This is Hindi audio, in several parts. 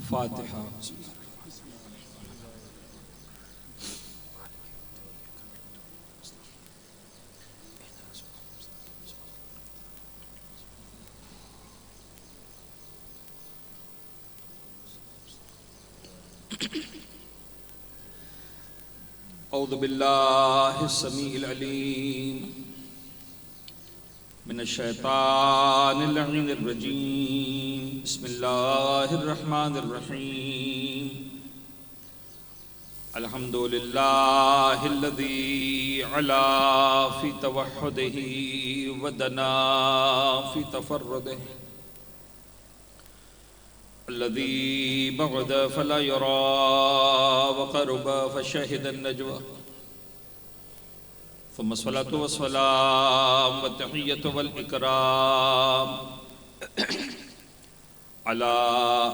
फातिहा। औज़ु बिल्लाहि समीइल अलीम मिनश्शैतानिर लअीनिर रजीम। बिस्मिल्लाहिर रहमानिर रहीम। अल्हम्दुलिल्लाहिल्लज़ी अला फ़ी तवह्हुदिही व दना फ़ी तफ़र्रुदिही अल्लज़ी बअद फला युरा व क़रब फ़शहिदन नजवा सुम्मा स्वलातु वस्सलाम व तहिय्यतु वल इकराम अला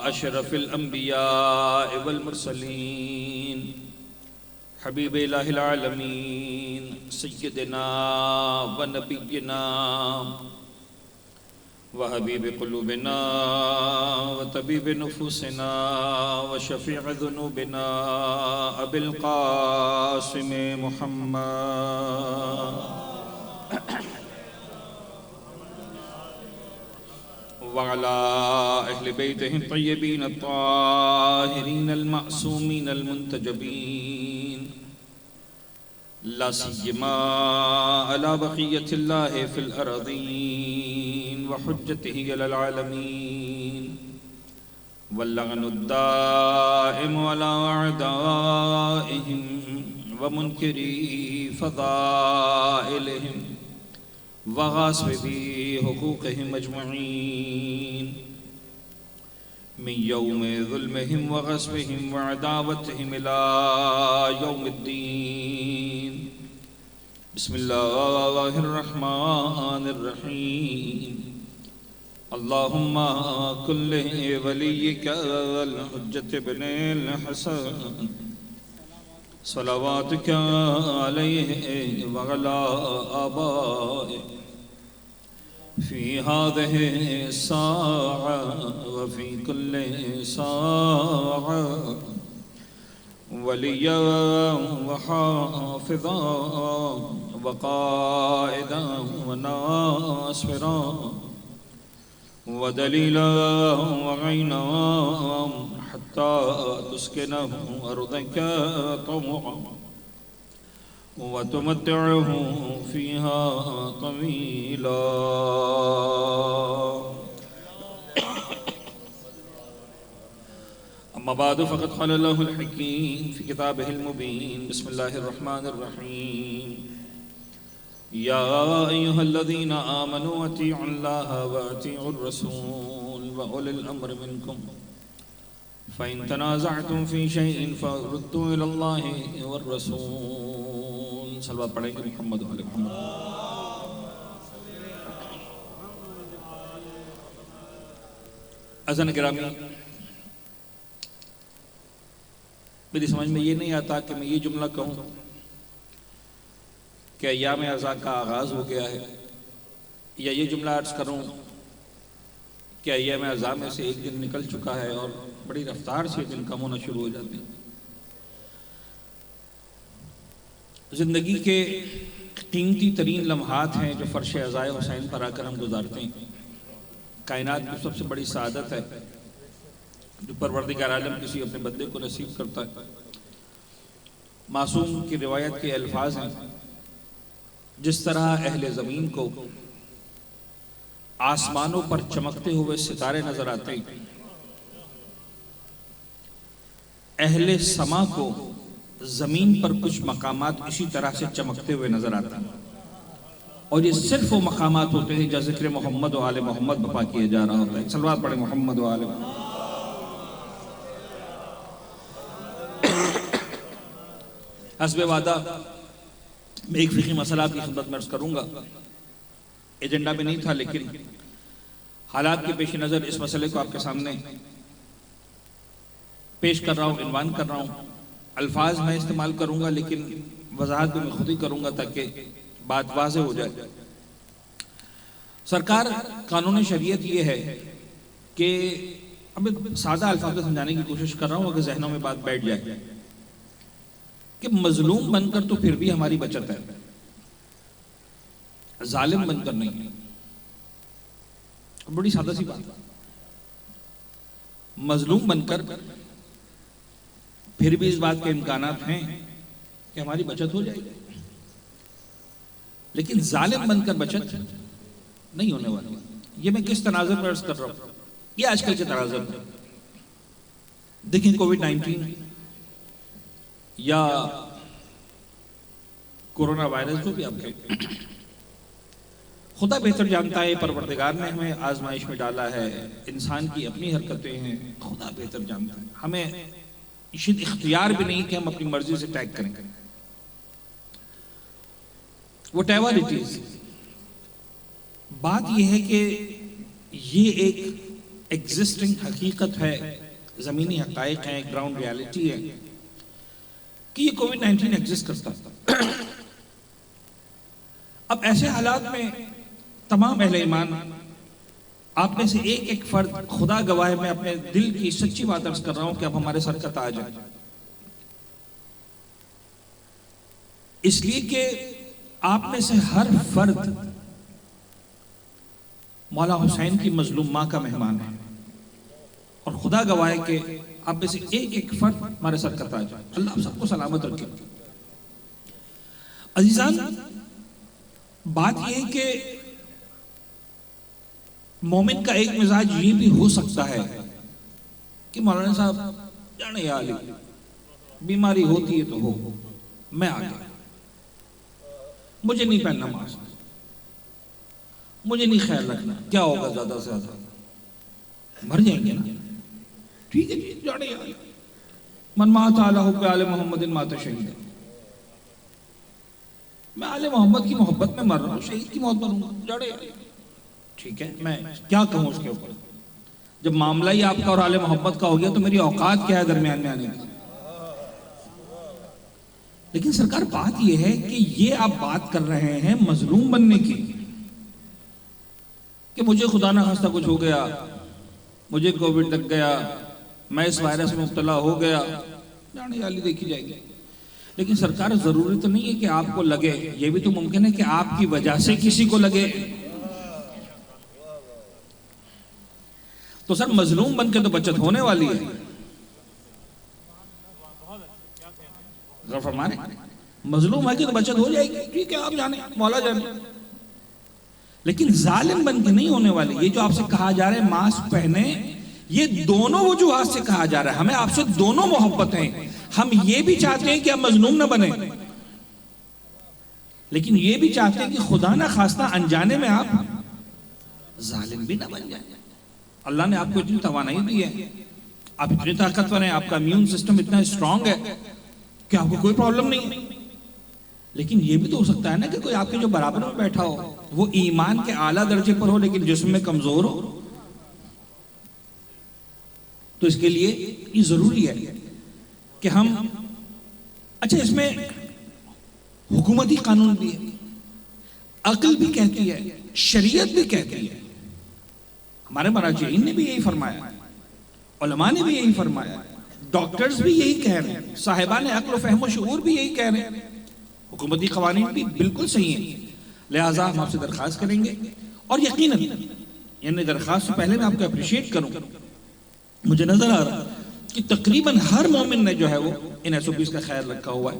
अशरफिल अंबिया वल मुरसलीन हबीब इलाहिल आलमीन सय्यिदना व नबिय्यिना व हबीब क़ुलूबिना व तबीब नुफूसिना व शफ़ीअ ज़ुनूबिना अबिल क़ासिम मुहम्मद व अला अहलि बैतिहि तय्यबीन अत्ताहिरीन अल-मअसूमीन अल-मुंतजबीन ला सिय्यमा अला बक़िय्यतिल्लाहि फ़िल अर्ज़ीन व हुज्जतिही अलल आलमीन वल्लअनुद्दाइमु अला अअदाइहिम व मुनकिरी फ़ज़ाइलिहिम व गासिबी हुकूक़िहिम अजमईन मिन यौमि ज़ुल्मिहिम व ग़स्बिहिम व अदावतिहिम इला यौमिद्दीन। बिस्मिल्लाहिर रहमानिर रहीम। अल्लाहुम्मा कुल्लि वलिय्यिकल हुज्जत इब्निल हसन सलवातुका अलैहि व अला आबाइहि फ़ी हाज़िहि स्साअ व फ़ी कुल्लि साअ वलिय्यन व हाफ़िज़न व क़ाइदन व नासिरन व दलीलन व गैनन हत्ता तुस्किनहु अर्ज़का तवअन व तुमत्तिअहु फ़ीहा तवीला। अम्मा बादु फ़क़द क़ाल अल्लाहुल हकीम फ़ी किताबिहिल मुबीन। बिस्मिल्लाहिर रहमानिर रहीम। या अय्युहल्लज़ीना आमनू अतीउल्लाह व अतीउर रसूल व उलिल अम्रि मिनकुम फ़इन तनाज़अतुम फ़ी शैइन फ़रुद्दू इलल्लाहि वर रसूल। सलवात पढ़ेंगे मुहम्मद व आले मुहम्मद। अज़ान गिरामी, मेरी समझ में ये नहीं आता कि मैं ये जुमला कहूँ कि अय्याम अज़ा का आगाज़ हो गया है, या ये जुमला अर्ज़ करूँ कि अय्याम अज़ा में से एक दिन निकल चुका है और बड़ी रफ्तार से दिन कम होना शुरू हो जाते हैं। ज़िंदगी के कीमती तरीन लम्हात हैं जो फ़र्श अज़ाए हुसैन पर आकर हम गुजारते हैं। कायनात की सबसे बड़ी सआदत है जो परवरदिगार आलम किसी अपने बंदे को नसीब करता है। मासूम की रिवायत के अल्फाज हैं, जिस तरह अहले ज़मीन को आसमानों पर चमकते हुए सितारे नजर आते हैं, अहले समा को ज़मीन पर कुछ मकामात इसी तरह से चमकते हुए नजर आते हैं। और ये सिर्फ वो मकामात होते हैं जहाँ ज़िक्र मोहम्मद व आले मोहम्मद बपा किया जा रहा होता है। सलवात पढ़े मोहम्मद व आले मोहम्मद। हस्बे वादा मैं एक फ़िक़ी मसला आपकी खिदमत में अर्ज़ करूँगा। एजेंडा में नहीं था, लेकिन हालात के पेश नज़र इस मसले को आपके सामने पेश कर रहा हूँ, इन्वान कर रहा हूँ। अल्फाज मैं इस्तेमाल करूँगा, लेकिन वजाहत भी मैं खुद ही करूँगा ताकि बात वाज़ेह हो जाए। सरकार कानून शरीयत ये है कि अब सादा अल्फाज में समझाने की कोशिश कर रहा हूं, अगर जहनों में बात बैठ जाए कि मजलूम बनकर तो फिर भी हमारी बचत है, जालिम बनकर नहीं। बड़ी सादा सी बात, मजलूम बनकर फिर भी इस बात के इम्कानात हैं कि हमारी बचत हो जाएगी, लेकिन जालिम बनकर बचत नहीं होने वाली। ये मैं किस तनाज़ुर में अर्ज कर रहा हूं, ये आजकल के तनाज़ुर में देखिए, कोविड-19 या कोरोना वायरस जो भी आप कहें, खुदा बेहतर जानता है, परवरदिगार ने हमें आजमाइश में डाला है, इंसान की अपनी हरकतें हैं, खुदा बेहतर जानता है। हमें शायद इख्तियार भी नहीं कि हम अपनी मर्जी से टैग करें। व्हाटएवर इट इज, बात यह है कि ये एक एग्जिस्टिंग हकीकत है, जमीनी हकायक है, ग्राउंड रियलिटी है कि ये कोविड-19 एग्जिस्ट करता था। अब ऐसे हालात में तमाम अहले ईमान, आप में से एक एक फर्द, खुदा गवाह है, मैं अपने दिल की सच्ची बात अर्ज कर रहा हूं कि अब हमारे सर का ताज है, इसलिए कि आप में से हर फर्द मौला हुसैन की मजलूम मां का मेहमान है, और खुदा गवाह है कि आप में से एक एक फर्द हमारे सर का ताज है। अल्लाह सबको सलामत रखे। अजीजान, बात यह है कि मोमिन का एक मिजाज ये भी हो सकता है कि मौलाना साहब जाने या अली, बीमारी होती है तो हो, मैं आ गया, मुझे नहीं पहनना मास्क, मुझे नहीं ख्याल रखना, क्या होगा ज्यादा से ज्यादा, मर जाएंगे ना, ठीक है जी, जाने या अली, मन मात आला हुब्बे आले मोहम्मदिन माता शहीद, मैं आले मोहम्मद की मोहब्बत में मर रहा हूँ, शहीद की मौत मरूंगा, जाने या अली, ठीक है, मैं क्या कहूं उसके ऊपर। जब मामला ही आपका और आले मोहब्बत का हो गया तो मेरी औकात क्या है दरमियान में आने की। लेकिन सरकार, बात यह है कि ये आप बात कर रहे हैं मजलूम बनने की, कि मुझे खुदा ना खास्ता कुछ हो गया, मुझे कोविड लग गया, मैं इस वायरस में मुब्तला हो गया, जाने वाली देखी जाएगी। लेकिन सरकार, जरूरी तो नहीं है कि आपको लगे, ये भी तो मुमकिन है कि आपकी वजह से किसी को लगे। तो सर, मजलूम बनकर तो बचत होने वाली है, फरमाने मजलूम है कि तो बचत हो जाएगी, ठीक है, आप जाने, मौला जाने, लेकिन जालिम बन के नहीं होने वाली। ये जो आपसे कहा जा रहा है मास्क पहने, ये दोनों वजूहात से कहा जा रहा है, हमें आपसे दोनों मोहब्बत है। हम ये भी चाहते हैं कि आप मजलूम ना बने, लेकिन ये भी चाहते हैं कि खुदा ना खास्ता अनजाने में आप जालिम भी ना बन जाए। अल्लाह ने आपको इतनी तवानाई दी है, आप इतने ताकतवर हैं, आपका इम्यून सिस्टम इतना स्ट्रांग है कि आपको कोई प्रॉब्लम नहीं है। लेकिन ये भी तो हो सकता है ना कि कोई आपके जो बराबर में बैठा हो, वो ईमान के आला दर्जे पर हो लेकिन जिस्म में कमजोर हो। तो इसके लिए ये जरूरी है कि हम, अच्छा, इसमें हुकूमती कानून भी है, अक्ल भी कहती है, शरीयत भी कहती है, हमारे मराजिईन ने भी यही फरमाया, उलमा ने भी यही फरमाया, डॉक्टर्स भी यही कह रहे हैं, साहिबान अक्ल फहम शऊर भी यही कह रहे हैं, हुकूमती कवानीन भी बिल्कुल सही है। लिहाजा हम आपसे दरख्वास्त करेंगे, और यकीनन यानी दरख्वास्त से पहले मैं आपको अप्रिशिएट करूं, मुझे नजर आ रहा कि तकरीबन हर मोमिन ने जो है वो इन SOPs का ख्याल रखा हुआ है,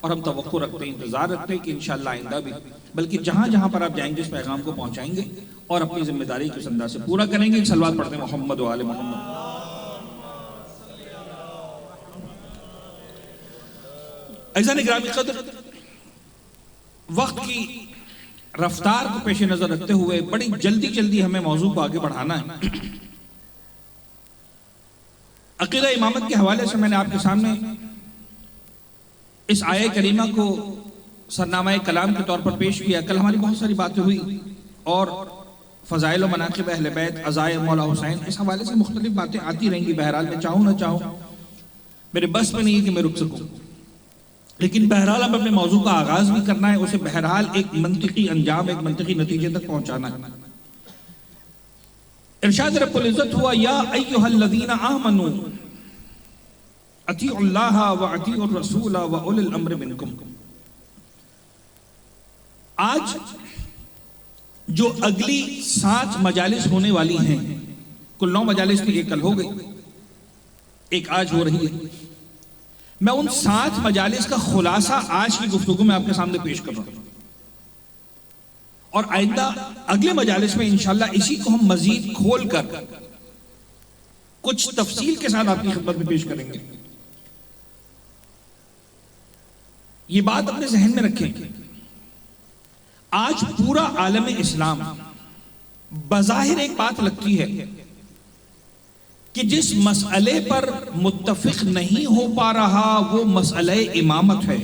और हम तवक्को रखते हैं, इंतजार रखते हैं कि इंशाअल्लाह आइंदा भी, बल्कि जहां जहां पर आप जाएंगे इस पैगाम को पहुंचाएंगे और अपनी जिम्मेदारी को इस अंदाज से पूरा करेंगे। सलवात पढ़ते हैं मोहम्मद व आले मोहम्मद। ऐज़ान ग्रामी क़द्र, वक्त की रफ्तार को पेश नजर रखते हुए बड़ी जल्दी जल्दी हमें मौजू को आगे बढ़ाना है। अक़ीदा इमामत के हवाले से मैंने आपके सामने इस आये करीमा को सरनामा कलाम के तौर पर पेश किया। कल हमारी बहुत सारी बातें हुई और फ़ज़ाइल व मनाक़िब अहले बैत, अज़ाए मौला हुसैन, इस हवाले से मुख्तलिफ बातें आती रहेंगी। बहरहाल मैं चाहूँ ना चाहूँ, मेरे बस में नहीं है कि मैं रुक सकूँ, लेकिन बहरहाल अब अपने मौजू का आगाज भी करना है, उसे बहरहाल एक मंतिकी अंजाम, एक मंतिकी नतीजे तक पहुँचाना है। इरशाद रब्बुल इज्जत हुआ, या अय्युहल्लज़ीना आमनू अतीउल्लाह व अतीउर रसूल व उलिल अम्र मिनकुम। आज जो अगली 7 मजालिस होने वाली हैं, कुल 9 मजालिस थी, एक कल हो गई, एक आज हो रही है। मैं उन 7 मजालिस का खुलासा आज की गुफ्तगू में आपके सामने पेश कर रहा हूं, और आइंदा अगले मजालिस में इंशाअल्लाह इसी को हम मजीद खोल कर कुछ तफसील के साथ आपकी खिदमत में पेश करेंगे। ये बात अपने जहन में रखें, आज पूरा आलम इस्लाम बज़ाहिर एक बात लगती है कि जिस मसले पर मुत्तफिक नहीं हो पा रहा वो मसले इमामत है,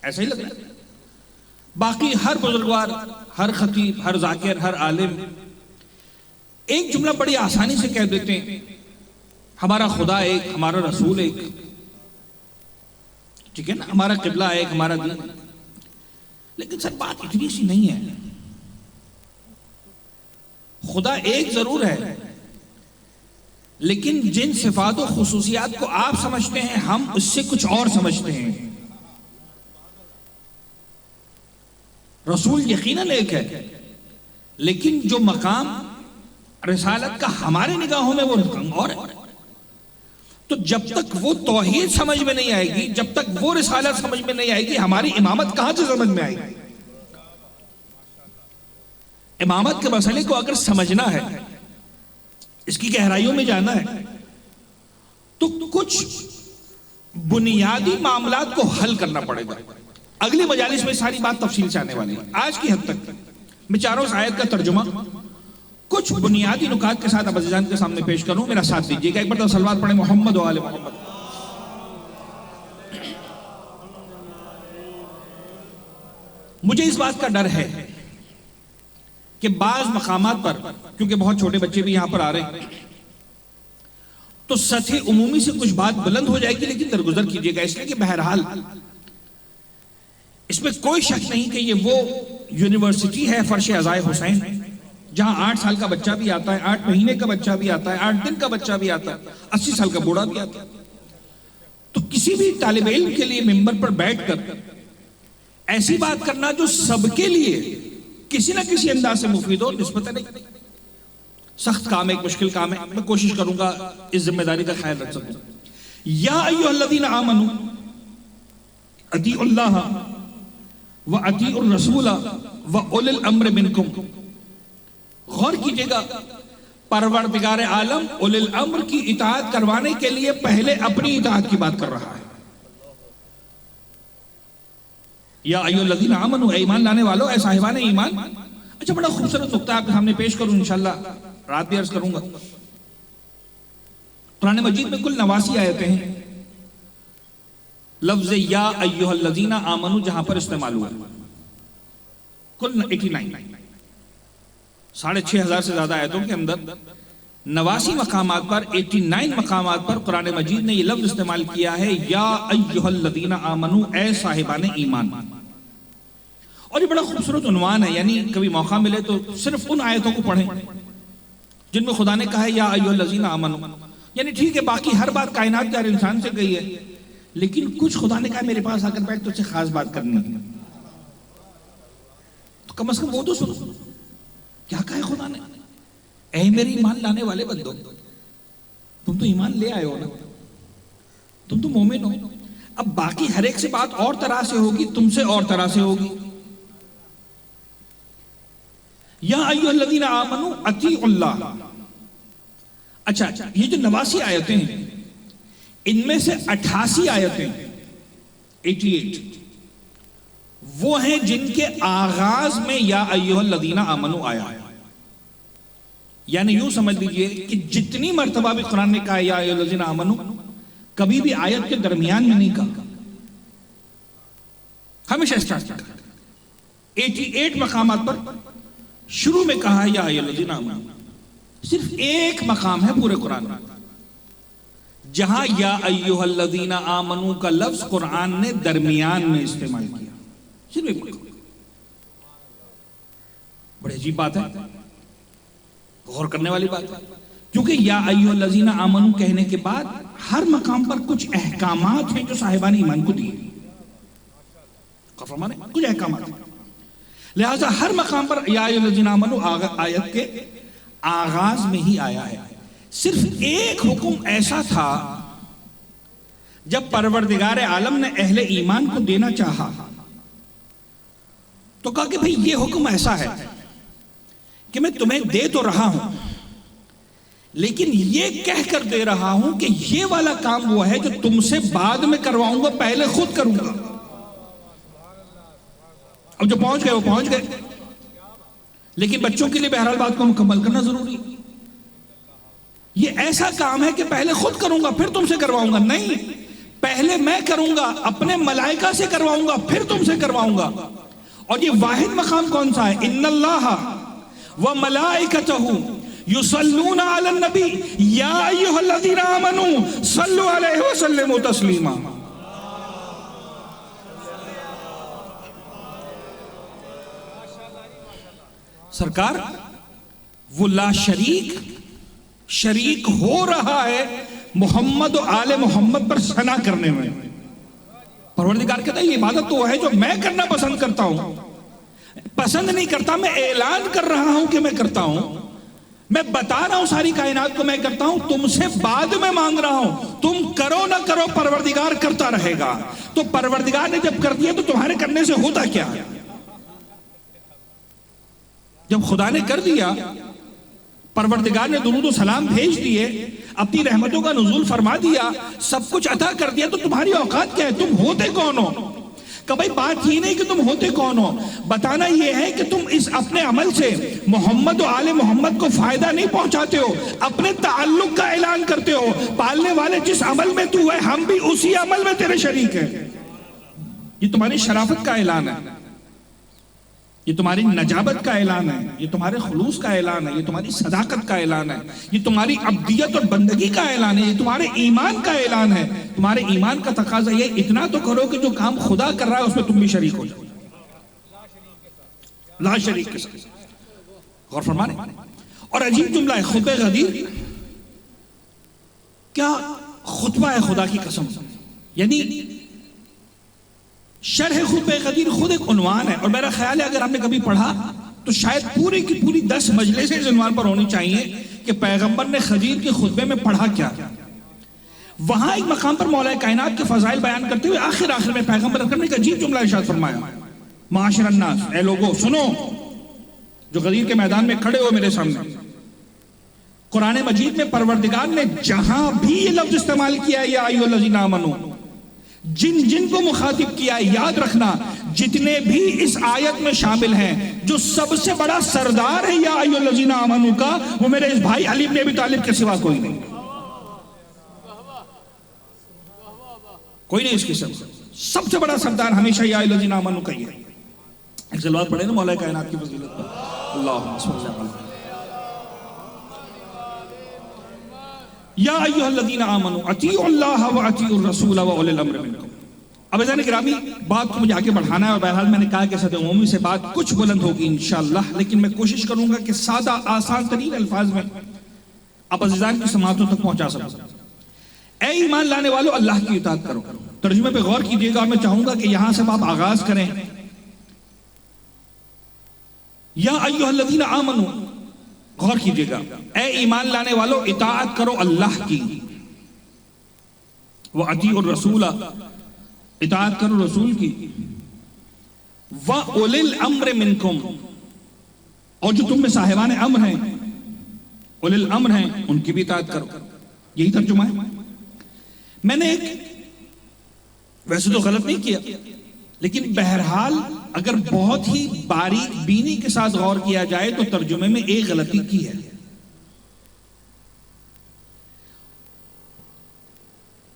ऐसा ही लगता है। बाकी हर बुजुर्गवार, हर खतीब, हर जाकिर, हर आलिम एक जुमला बड़ी आसानी से कह देते हैं, हमारा खुदा एक, हमारा रसूल एक, ठीक है ना, हमारा किबला एक, हमारा दीन। लेकिन सर बात इतनी सी नहीं है। खुदा एक जरूर है, लेकिन जिन सिफात और खुसूसियात को आप समझते हैं हम उससे कुछ और समझते हैं। रसूल यकीनन एक है, लेकिन जो मकाम रिसालत का हमारे निगाहों में वो रकम और है। तो जब तक वो तौहीद समझ में नहीं आएगी, जब तक वो रिसालत समझ में नहीं आएगी, हमारी इमामत कहां से समझ में आएगी। इमामत के मसले को अगर समझना है, इसकी गहराइयों में जाना है, तो कुछ बुनियादी मामलात को हल करना पड़ेगा। अगली मजालिस में सारी बात तफसील से आने वाली है। आज की हद तक मैं चारों आयत का तर्जुमा कुछ बुनियादी नुकात के साथ अब अज़ीज़ान के सामने पेश करूं। मेरा साथ दीजिएगा। एक बार तो सलवात पढ़े मोहम्मद व आले मोहम्मद। मुझे इस बात का डर है कि बाज मकामात पर, क्योंकि बहुत छोटे बच्चे भी यहां पर आ रहे हैं, तो सतह उमूमी से कुछ बात बुलंद हो जाएगी, लेकिन दरगुजर कीजिएगा, इसलिए कि बहरहाल इसमें कोई शक नहीं कि ये वो यूनिवर्सिटी है फर्श अज़ाए हुसैन, जहां 8 साल का बच्चा भी आता है, 8 महीने का बच्चा भी आता है, 8 दिन का बच्चा भी आता है, 80 साल का बूढ़ा भी आता है। तो किसी भी तालिब इल्म के लिए मिंबर पर बैठकर ऐसी बात करना जो सबके लिए किसी ना किसी अंदाज से मुफीद हो, निस्बत नहीं। सख्त काम है, एक मुश्किल काम है, मैं कोशिश करूंगा इस जिम्मेदारी का ख्याल रख सकूं। या अय्युहल्लज़ीना आमनू अतीउल्लाह व अतीउर रसूल व उलिल अम्र मिनकुम। गौर कीजिएगा, परवरदिगार आलम उलिल अम्र की इताअत करवाने के लिए पहले अपनी इताअत की बात कर रहा है। या अय्युहल्लज़ीना आमनू, ईमान लाने वालों, ऐ साहिबान ईमान। अच्छा, बड़ा खूबसूरत नुक्ता आपके सामने पेश करूं, इंशाअल्लाह रात भी अर्ज करूंगा। कुरान मजीद में कुल 89 आयतें हैं। लफ्ज या अय्युहल्लज़ीना आमनू जहां पर इस्तेमाल हुआ कुल 89, 6,500 से ज्यादा आयतों के अंदर 89 मकामात पर, 89 मकामात पर कुरान मजीद ने यह लफ्ज इस्तेमाल किया है, या अय्युहल्लज़ीना आमनू, ऐ साहिबान ईमान। और ये बड़ा खूबसूरत उन्वान है, यानी कभी मौका मिले तो सिर्फ उन आयतों को पढ़ें जिनमें खुदा ने कहा है या अय्युहल्लज़ीना आमनू। यानी ठीक है, बाकी हर बात कायनात के हर इंसान से गई है, लेकिन कुछ खुदा ने कहा मेरे पास आकर बैठ, तुझसे खास बात करनी है, तो कम से कम वो तो सुनो। क्या कहा है खुदा ने? ऐ मेरे ईमान लाने वाले बंदो, तुम तो ईमान ले आए हो ना, तुम तो मोमिन हो। अब बाकी हर एक से बात और तरह से होगी, तुमसे और तरह से होगी। या अय्युहल्लज़ीना आमनू अतीउल्लाह। अच्छा, ये जो 89 आयतें हैं, इनमें से 88 आयतें, 88 वो हैं जिनके आगाज में या अय्युहल्लज़ीना आमनू आया है। यानी यूं समझ लीजिए कि जितनी मर्तबा भी कुरान ने कहा या अय्युहल्लज़ीना आमनू, कभी भी आयत के दरमियान में नहीं कहा, हमेशा स्टार्ट कहा। 88 मकामात पर शुरू में कहा या अय्युहल्लज़ीना आमनू। सिर्फ एक मकाम है पूरे कुरान में जहां या अय्युहल्लज़ीना आमनू का लफ्ज कुरान ने दरमियान में इस्तेमाल किया, सिर्फ एक मकाम। बड़ी अजीब बात है। गौर करने वाली बात है, क्योंकि या अय्युहल्लज़ीना आमनू कहने के बाद हर मकाम पर कुछ अहकामात हैं जो साहिबान ईमान को दिए, कुछ अहकामात हैं। लिहाजा हर मकाम पर या अय्युहल्लज़ीना आमनू आयत के आगाज में ही आया है। सिर्फ एक हुक्म ऐसा था, जब परवरदिगार आलम ने अहले ईमान को देना चाहा तो कहा कि भाई ये हुक्म ऐसा है कि मैं तुम्हें दे तो रहा हूं, लेकिन ये कह कर दे रहा हूं कि ये वाला काम वो है जो तुमसे बाद में करवाऊंगा, पहले खुद करूंगा। अब जो पहुंच गए वो पहुंच गए, लेकिन बच्चों के लिए बहरहाल बात को मुकम्मल करना जरूरी है। ये ऐसा काम है कि पहले खुद करूंगा फिर तुमसे करवाऊंगा, नहीं, पहले मैं करूंगा, अपने मलाइका से करवाऊंगा, फिर तुमसे करवाऊंगा। और ये वाहिद मकाम कौन सा है? इन्नल्लाह व मलाइकतहु युसल्लूना अलन नबी या अय्युहल्लज़ीना आमनू सल्लु अलैहि व सल्लिमू तस्लीमा। सरकार वो ला शरीक हो रहा है मोहम्मद और आले मोहम्मद पर सना करने में। परवरदिगार कहता है ये इबादत तो है जो मैं करना पसंद करता हूं, पसंद नहीं करता, मैं ऐलान कर रहा हूं कि मैं करता हूं, मैं बता रहा हूं सारी कायनात को मैं करता हूं, तुमसे बाद में मांग रहा हूं, तुम करो ना करो परवरदिगार करता रहेगा। तो परवरदिगार ने जब कर दिया तो तुम्हारे करने से होता क्या? जब खुदा ने कर दिया, परवरदिगार ने दुरूद और सलाम भेज दिए, अपनी रहमतों का नुज़ूल फरमा दिया, सब कुछ अता कर दिया, तो तुम्हारी औकात क्या है? तुम होते कौन हो? कभी बात ये नहीं कि तुम होते कौन हो, बताना ये है कि तुम इस अपने अमल से मोहम्मद और आले मोहम्मद को फायदा नहीं पहुंचाते हो, अपने ताल्लुक का ऐलान करते हो। पालने वाले जिस अमल में तू है, हम भी उसी अमल में तेरे शरीक है। ये तुम्हारी शराफत का ऐलान है, ये तुम्हारी नजाबत का ऐलान है, ये तुम्हारे खुलूस का ऐलान है, ये तुम्हारी सदाकत का ऐलान है, ये तुम्हारी अब्दियत और बंदगी का ऐलान है, ये तुम्हारे ईमान का ऐलान है। तुम्हारे ईमान का तकाजा ये इतना तो करो कि जो काम खुदा कर रहा है उसमें तुम भी शरीक हो जाओ, ला शरीक के साथ। गौर फरमाने। और अजीब जुमला है खुतबे गदीर, क्या खुतबा है खुदा की कसम, यानी शरह खुतबे गदीर खुद एक उन्वान है। और मेरा ख्याल है अगर हमने कभी पढ़ा तो शायद पूरी की पूरी 10 मजलिसें इस उन्वान पर होनी चाहिए कि पैगंबर ने खदीर के खुतबे में पढ़ा क्या। वहां एक मकाम पर मौला कायनात के फजाइल बयान करते हुए आखिर में पैगंबर अकरम ने एक अजीब जुमला इरशाद फरमाया, माशरन नास, ऐ लोगो सुनो जो गदीर के मैदान में खड़े हो मेरे सामने। कुरान मजीद में परवरदिगार ने जहां भी ये लफ्ज इस्तेमाल किया या अय्युहल्लज़ीना आमनू, जिन जिन को मुखातिब किया, याद रखना जितने भी इस आयत में शामिल हैं, जो सबसे बड़ा सरदार है या अय्युहल्लज़ीना आमनू का, वो मेरे इस भाई अली इब्न अबी तालिब के सिवा कोई नहीं, कोई नहीं इसके सबसे बड़ा सरदार हमेशा या अय्युहल्लज़ीना आमनू का ही है। एक सलवात पढ़े ना मौला कायनात की फजीलत पर, अल्लाहुम्मा सल्ली अलैहि या अय्युहल्लज़ीना आमनू अतीउल्लाह व अतीउर रसूल व उलिल अम्र मिनकुम। अब ऐसा गिरामी बात को मुझे आगे बढ़ाना है और बहरहाल मैंने कहा कि सद उमूमी से बात कुछ बुलंद होगी इंशाअल्लाह, लेकिन मैं कोशिश करूंगा कि सादा आसान तरीन अल्फाज में आप अज़ीज़ान की समाअतों तक पहुंचा सकूं। ऐ ईमान लाने वालों, अल्लाह की इताअत करो। तर्जुमे पे गौर कीजिएगा और मैं चाहूंगा कि यहां से आप आगाज करें, या अय्युहल्लज़ीना आमनू, गौर कीजिएगा, ऐ ईमान लाने वालों इताअत करो अल्लाह की, व अतीउर रसूल, इताअत करो रसूल की, व उलिल अम्र मिनकुम, और जो तुम में साहिबान अम्र हैं, उलिल अम्र हैं, उनकी भी इताअत करो। यही तर्जुमा है। मैंने एक वैसे तो गलत नहीं किया, लेकिन बहरहाल अगर बहुत ही बारीक बीनी के साथ गौर किया जाए तो तर्जुमे में एक गलती की है।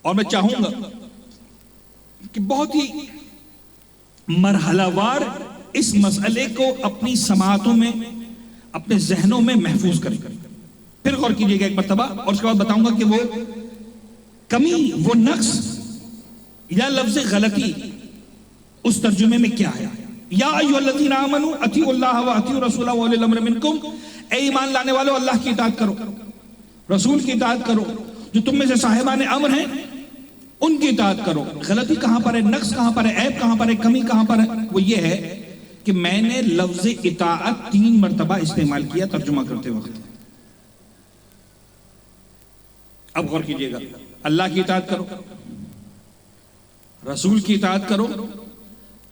और मैं चाहूंगा कि बहुत ही मरहलावार इस मसले को अपनी समाअतों में, अपने जहनों में महफूज करें। फिर गौर कीजिएगा एक मर्तबा, और उसके बाद बताऊंगा कि वो कमी, वो नक्स या लफ्ज गलती उस तर्जुमे में क्या है। या अय्युहल्लज़ीना आमनू अतीउल्लाह व अतीउर रसूला व उलिल अम्रि मिनकुम, ए ईमान लाने वालों अल्लाह की इताअत करो, रसूल की इताअत करो, जो तुम में से साहिबान अम्र हैं उनकी इताअत करो। गलती कहां पर है, नक्स कहां पर है, ऐब कहां पर है, कमी कहां पर है? वो ये है कि मैंने लफ्ज इताअत 3 मरतबा इस्तेमाल किया तर्जुमा करते वक्त। अब गौर कीजिएगा, अल्लाह की इताअत करो, रसूल की इताअत करो,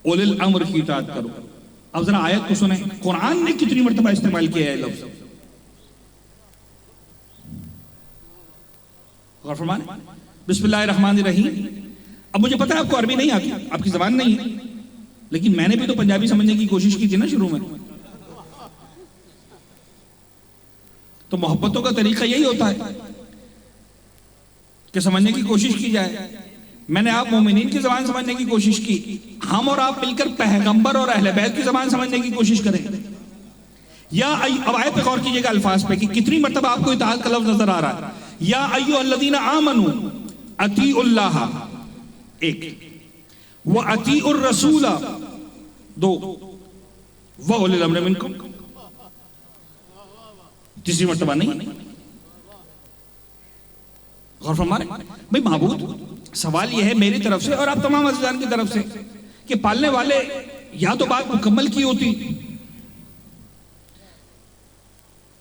उलिल अम्र की इताअत करो। अब जरा आयत को सुने, कुरान ने कितनी मरतबा इस्तेमाल किया है लफ्ज? गौर फरमाएं, बिस्मिल्लाहिर्रहमानिर्रहीम। अब मुझे पता है आपको अरबी नहीं आती, आपकी जबान नहीं है, लेकिन मैंने भी तो पंजाबी समझने की कोशिश की थी ना शुरू में। तो मोहब्बतों का तरीका यही होता है कि समझने की कोशिश की जाए। मैंने आप मोमिनीन की जबान समझने की कोशिश की, हम और आप मिलकर पैगंबर और अहले बैत की जबान समझने की कोशिश करें। या अब आयत पे गौर कीजिएगा अल्फाज पे कि कितनी मरतबा आपको इताअत का लफ्ज नजर आ रहा है। या अय्युहल्लज़ीना आमनू अतीउल्लाह 1 व अतीउर रसूला 2 व उलिल अम्रि मिनकुम, तीसरी मरतबा नहीं। गौर फरमाएं भाई, महबूद सवाल यह है मेरी तरफ से और आप तमाम अज़ीज़ान की तरफ से कि पालने वाले या तो बात मुकम्मल की होती,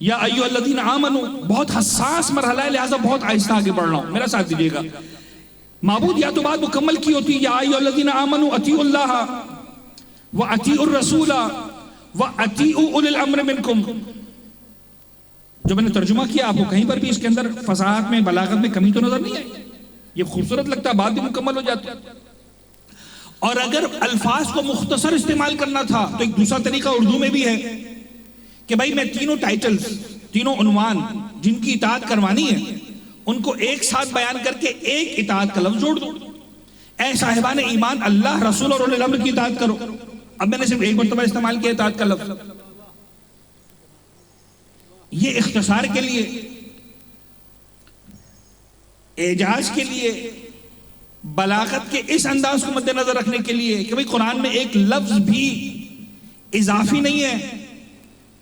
या अय्युहल्लज़ीना आमनू बहुत हसास मरहला है, लिहाजा बहुत आहिस्ता आगे बढ़ रहा हूं, मेरा साथ दीजिएगा। महबूद या तो बात मुकम्मल की होती, या अय्युहल्लज़ीना आमनू अतीउल्लाह व अतीउर रसूला व अतीउ उलिल अम्रि मिनकुम। जो मैंने तर्जुमा किया, आपको कहीं पर भी इसके अंदर फसाहत में, बलागत में कमी तो नजर नहीं आई? ये खूबसूरत लगता है, बात भी मुकम्मल हो जाती है। और अगर अल्फाज को मुख्तसर इस्तेमाल करना था तो एक दूसरा तरीका उर्दू में भी है कि भाई मैं तीनों टाइटल्स, तीनों उन्वान जिनकी इताअत करवानी है उनको एक साथ बयान करके एक इताअत का लफ्ज जोड़ दो। ऐ साहिबान ईमान, अल्लाह, रसूल और उलिल अम्र की इताअत करो। अब मैंने सिर्फ एक मरतबा इस्तेमाल किया इताअत का लफ्ज। ये इख्तिसार के लिए, एजाज के लिए, बलागत के इस अंदाज को मद्देनजर रखने के लिए कि भाई कुरान में एक लफ्ज भी इजाफी नहीं है,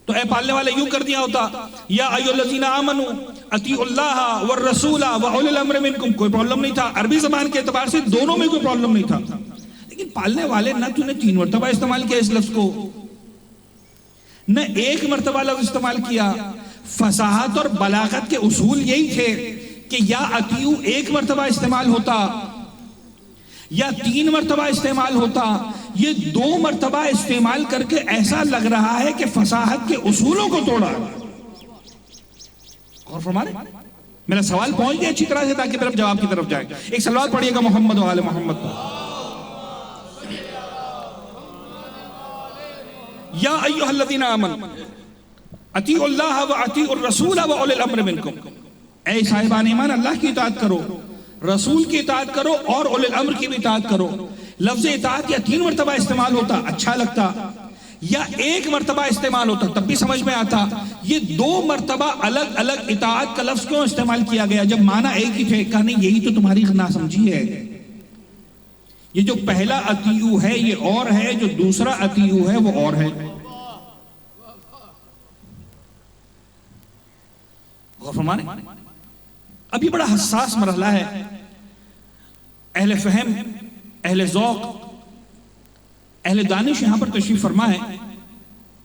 तो ए पालने वाले यूं कर दिया होता, या अय्युहल्लज़ीना आमनू अतीउल्लाह व रसूला व उलिल अम्रि मिनकुम, कोई प्रॉब्लम नहीं था। अरबी जबान के एतबार से दोनों में कोई प्रॉब्लम नहीं था। लेकिन पालने वाले ना तूने 3 मरतबा इस्तेमाल किया इस लफ्ज को, न 1 मरतबा लफ्ज इस्तेमाल किया। फसाहत और बलागत के उसूल यही थे कि या अतीउ 1 मरतबा इस्तेमाल होता या 3 मरतबा इस्तेमाल होता। ये 2 मरतबा इस्तेमाल करके ऐसा लग रहा है कि फसाहत के उसूलों को तोड़ा। गौर फरमाएं, मेरा सवाल पहुंच गया अच्छी तरह से ताकि मेरे जवाब की तरफ जाए। एक सलवात पढ़िएगा मोहम्मद व आले मोहम्मद। या अय्युहल्लज़ीना आमनू अतीउल्लाह व अतीउर रसूला व उलिल अम्रि मिनकुम, ऐ साहिबान ईमान, अल्लाह की इताअत करो, रसूल की इताअत करो और उलिल अम्र की भी इताअत करो। लफ्ज इताअत या 3 मरतबा इस्तेमाल होता अच्छा लगता, या 1 मरतबा इस्तेमाल होता तब भी समझ में आता। ये 2 मरतबा अलग अलग इताअत का लफ्ज क्यों इस्तेमाल किया गया जब माना एक ही थे? कहा नहीं, यही तो तुम्हारी नासमझी है। ये जो पहला अतीउ है ये और है, जो दूसरा अतीउ है वो और है। गौर फरमाएं, अब ये बड़ा हसास मरहला है। अहले फहम, अहले ज़ौक़, अहले दानिश यहां पर तशरीफ फरमा है।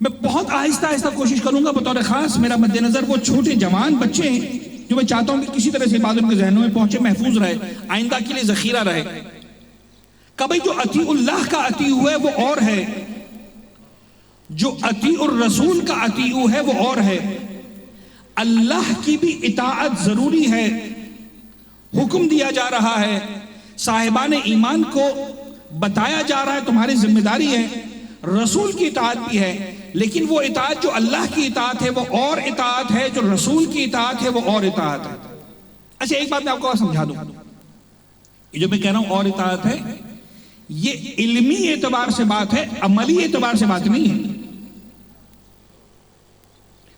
मैं बहुत आहिस्ता आहिस्ता कोशिश करूंगा, बतौर खास मेरा मद्देनजर वो छोटे जवान बच्चे हैं जो मैं चाहता हूं कि किसी तरह से बात उनके जहनों में पहुंचे, महफूज रहे, आइंदा के लिए जखीरा रहे। कभी जो अतीउल्लाह का अतीउ है वो और है, जो अतीउर रसूल का अतीउ है वो और है। अल्लाह की भी इताअत जरूरी है, हुक्म दिया जा रहा है, साहिबान ईमान को बताया जा रहा है तुम्हारी जिम्मेदारी है। रसूल की इताअत भी है, लेकिन वो इताअत जो अल्लाह की इताअत है वो और इताअत है, जो रसूल की इताअत है वो और इताअत है। अच्छा, एक बात मैं आपको समझा दूं, ये जो मैं कह रहा हूं और इताअत है, ये इल्मी एतबार से बात है, अमली एतबार से बात नहीं है।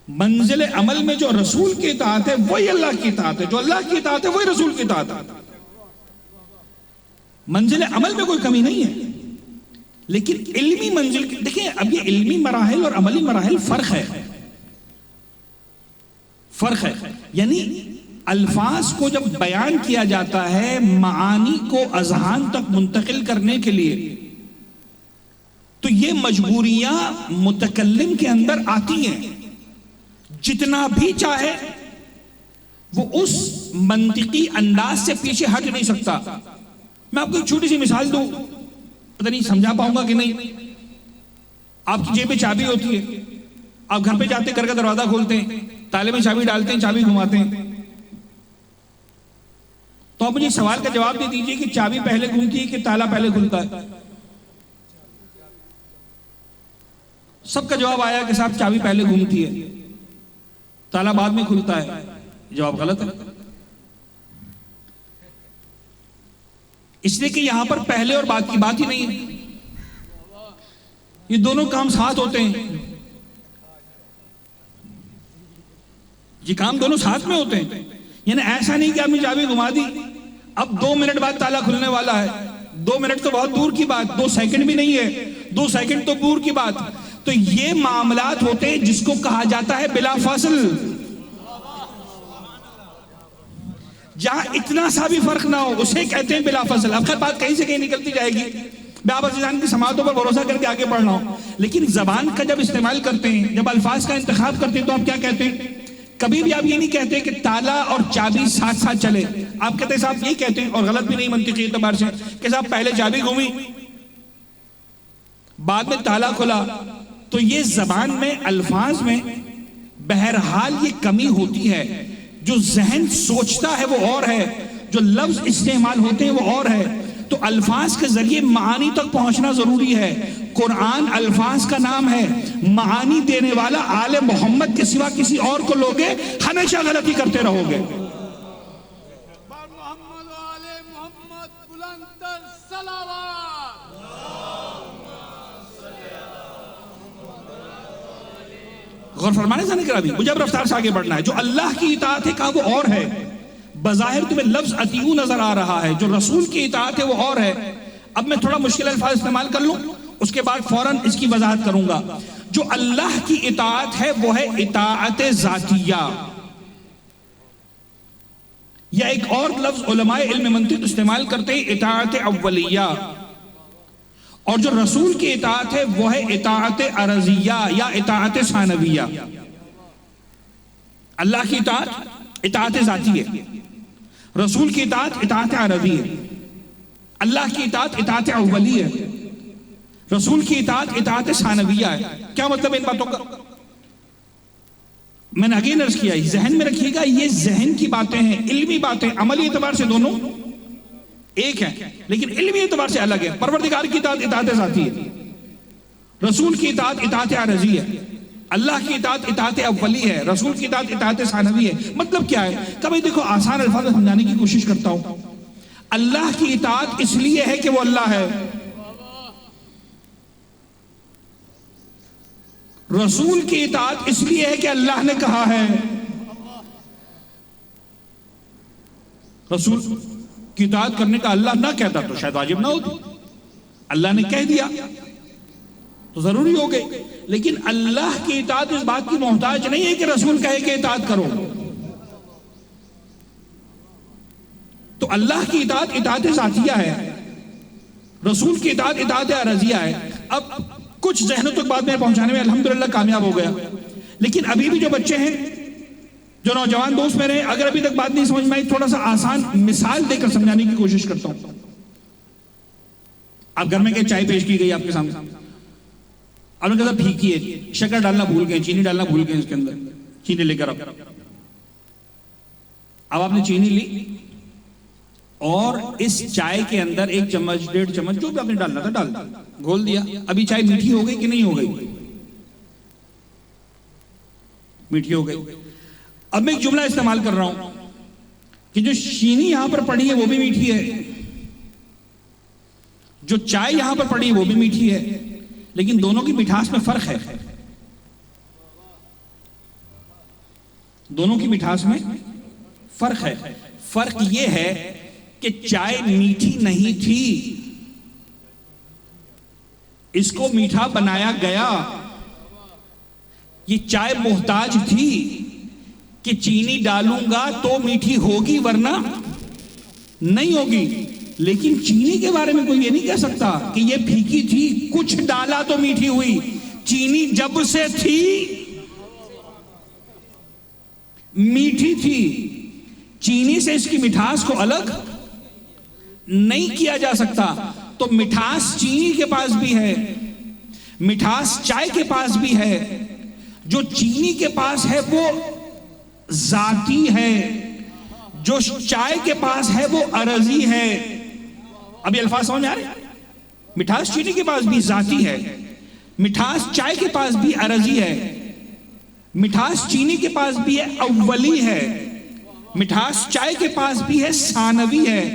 मंजिल अमल में जो रसूल की इताअत है वही अल्लाह की इताअत है, जो अल्लाह की इताअत है वही रसूल की इताअत है। मंजिल अमल में कोई कमी नहीं है, लेकिन इल्मी मंजिल देखिए, अब ये इल्मी मराहिल और अमली मराहिल फर्क है। यानी अल्फाज को जब बयान किया जाता है मानी को अजहान तक मुंतकिल करने के लिए, तो ये मजबूरियां मुतकल्लिम के अंदर आती हैं। जितना भी चाहे वो उस मंतिकी अंदाज से पीछे हट नहीं सकता। मैं आपको एक छोटी सी मिसाल दूं, पता नहीं समझा पाऊंगा कि नहीं। आपकी जेब में चाबी होती है, आप घर पे जाते, घर का दरवाजा खोलते हैं, ताले में चाबी डालते हैं, चाबी घुमाते हैं। तो आप मुझे सवाल का जवाब दे दीजिए कि चाबी पहले घूमती है कि ताला पहले खुलता है? सबका जवाब आया कि साहब चाबी पहले घूमती है, ताला बाद में खुलता है। जवाब गलत है, इसलिए कि यहां पर पहले और बाद की बात ही नहीं है। ये दोनों काम साथ होते हैं, ये काम दोनों साथ में होते हैं। यानी ऐसा नहीं कि आपने चाबी घुमा दी, अब 2 मिनट बाद ताला खुलने वाला है। 2 मिनट तो बहुत दूर की बात, 2 सेकंड भी नहीं है, 2 सेकंड तो दूर की बात। तो ये मामलात होते हैं जिसको कहा जाता है बिला फासिल, जहां इतना सा भी फर्क ना हो उसे कहते हैं बिला फासिल। अब खैर बात कहीं से कहीं निकलती जाएगी, मैं आप अज़ीज़ान की समातों पर भरोसा करके आगे बढ़ रहा हूं। लेकिन जबान का जब इस्तेमाल करते हैं, जब अल्फाज का इंतखाब करते हैं, तो आप क्या कहते हैं? कभी भी आप ये नहीं कहते कि ताला और चाबी साथ साथ चले। आप कहते हैं साहब, ये कहते हैं, और गलत भी नहीं मंतिकी एतबार से, कि साहब पहले चाबी घूमी बाद में ताला खुला। तो ये जबान में, अल्फाज में बहरहाल ये कमी होती है। जो जहन सोचता है वो और है, जो लफ्ज इस्तेमाल होते हैं वो और है। तो अल्फाज के जरिए मानी तक पहुंचना जरूरी है। कुरान अल्फाज का नाम है, मानी देने वाला आले मोहम्मद के सिवा किसी और को लोगे हमेशा गलती करते रहोगे। गौर फरमाने जाने के अभी मुझे अब रफ्तार से आगे बढ़ना है। जो अल्लाह की इताअत है कहा वो और है, बज़ाहिर तुम्हें लफ्ज अतीऊ नजर आ रहा है। जो रसूल की इताअत है वो और है। अब मैं थोड़ा मुश्किल अल्फाज इस्तेमाल कर लूं, उसके बाद फौरन इसकी वजाहत करूंगा। जो अल्लाह की इताअत है वो है इताअत ज़ातिया, या एक और लफ्ज उलमाए इल्म मंतिक इस्तेमाल करते हैं इताअत अव्वलिया। और जो रसूल की इताअत है वो है इताअत अरजिया या इताअत सानविया। अल्लाह की इताअत इताअत ज़ाती है, रसूल की इताअत इताअत अरजी है। अल्लाह की इताअत इताअत अव्वली है, रसूल की इताअत इताअत सानविया है। क्या मतलब इन बातों का? मैंने अगेन अर्ज किया, जहन में रखिएगा, ये जहन की बातें हैं, इल्मी बातें। अमली एतबार से दोनों एक है, लेकिन इल्मी एतबार से अलग है। परवरदिगार की इताअत इताअत ज़ाती है, रसूल की इताअत इताअत अरजी है, अल्लाह की इताअत इताअत अव्वली है, रसूल की इताअत इताअत सानवी है। मतलब क्या है? कभी देखो आसान अल्फाज में समझाने की कोशिश करता हूं। अल्लाह की इताअत इसलिए है कि वो अल्लाह है, रसूल की इताअत इसलिए है कि अल्लाह ने कहा है। रसूल की इताअत करने का अल्लाह ना कहता तो शायद वाजिब ना होती, अल्लाह ने कह दिया तो जरूरी हो गई। लेकिन अल्लाह की इताअत इस बात की मोहताज नहीं है कि रसूल कहे कि इताअत करो। तो अल्लाह की इताअत इताअत ज़ातिया है, रसूल की इताअत इताअत अरजिया है। अब कुछ जहनों तक बात में पहुंचाने में अल्हम्दुलिल्लाह कामयाब हो गया। लेकिन अभी भी जो बच्चे हैं, जो नौजवान दोस्त मेरे, अगर अभी तक बात नहीं समझ में आई, थोड़ा सा आसान मिसाल देकर समझाने की कोशिश करता हूं। आप घर में क्या चाय पेश की गई आपके सामने, आपने कहा फीकी है, शक्कर डालना भूल गए, चीनी डालना भूल गए, इसके अंदर चीनी लेकर अब आपने चीनी ली और इस चाय के अंदर 1 चम्मच 1.5 चम्मच जो भी आपने डालना था डाल दिया, घोल दिया। अभी चाय मीठी हो गई कि नहीं हो गई? मीठी हो गई। अब मैं एक जुमला इस्तेमाल कर रहा हूं कि जो चीनी यहां पर पड़ी है वो भी मीठी है, जो चाय यहां पर पड़ी है वो भी मीठी है, लेकिन दोनों की मिठास में फर्क है। दोनों की मिठास में फर्क है। फर्क यह है कि चाय मीठी नहीं थी, इसको मीठा बनाया गया। ये चाय मोहताज थी कि चीनी डालूंगा तो मीठी होगी वरना नहीं होगी। लेकिन चीनी के बारे में कोई ये नहीं कह सकता कि ये फीकी थी, कुछ डाला तो मीठी हुई। चीनी जब से थी मीठी थी। चीनी से इसकी मिठास को अलग नहीं किया जा सकता। तो मिठास चीनी के पास भी है, मिठास चाय के पास भी है। जो चीनी के पास है वो जाती है, जो चाय के पास है वो अरजी है। अभी अल्फाज समझ आ रहे? मिठास चीनी के पास भी जाती है, मिठास चाय के पास भी अरजी है, मिठास चीनी के पास भी है अव्वली है, मिठास चाय के पास भी है सानवी है।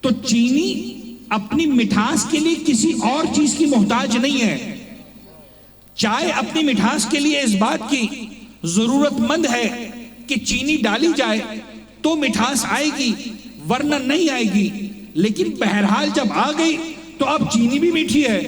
तो चीनी अपनी मिठास के लिए किसी और चीज की मोहताज नहीं है। चाय अपनी मिठास के लिए इस बात की जरूरतमंद है कि चीनी डाली जाए तो मिठास आएगी वरना नहीं आएगी। लेकिन बहरहाल जब आ गई तो अब चीनी भी मीठी है,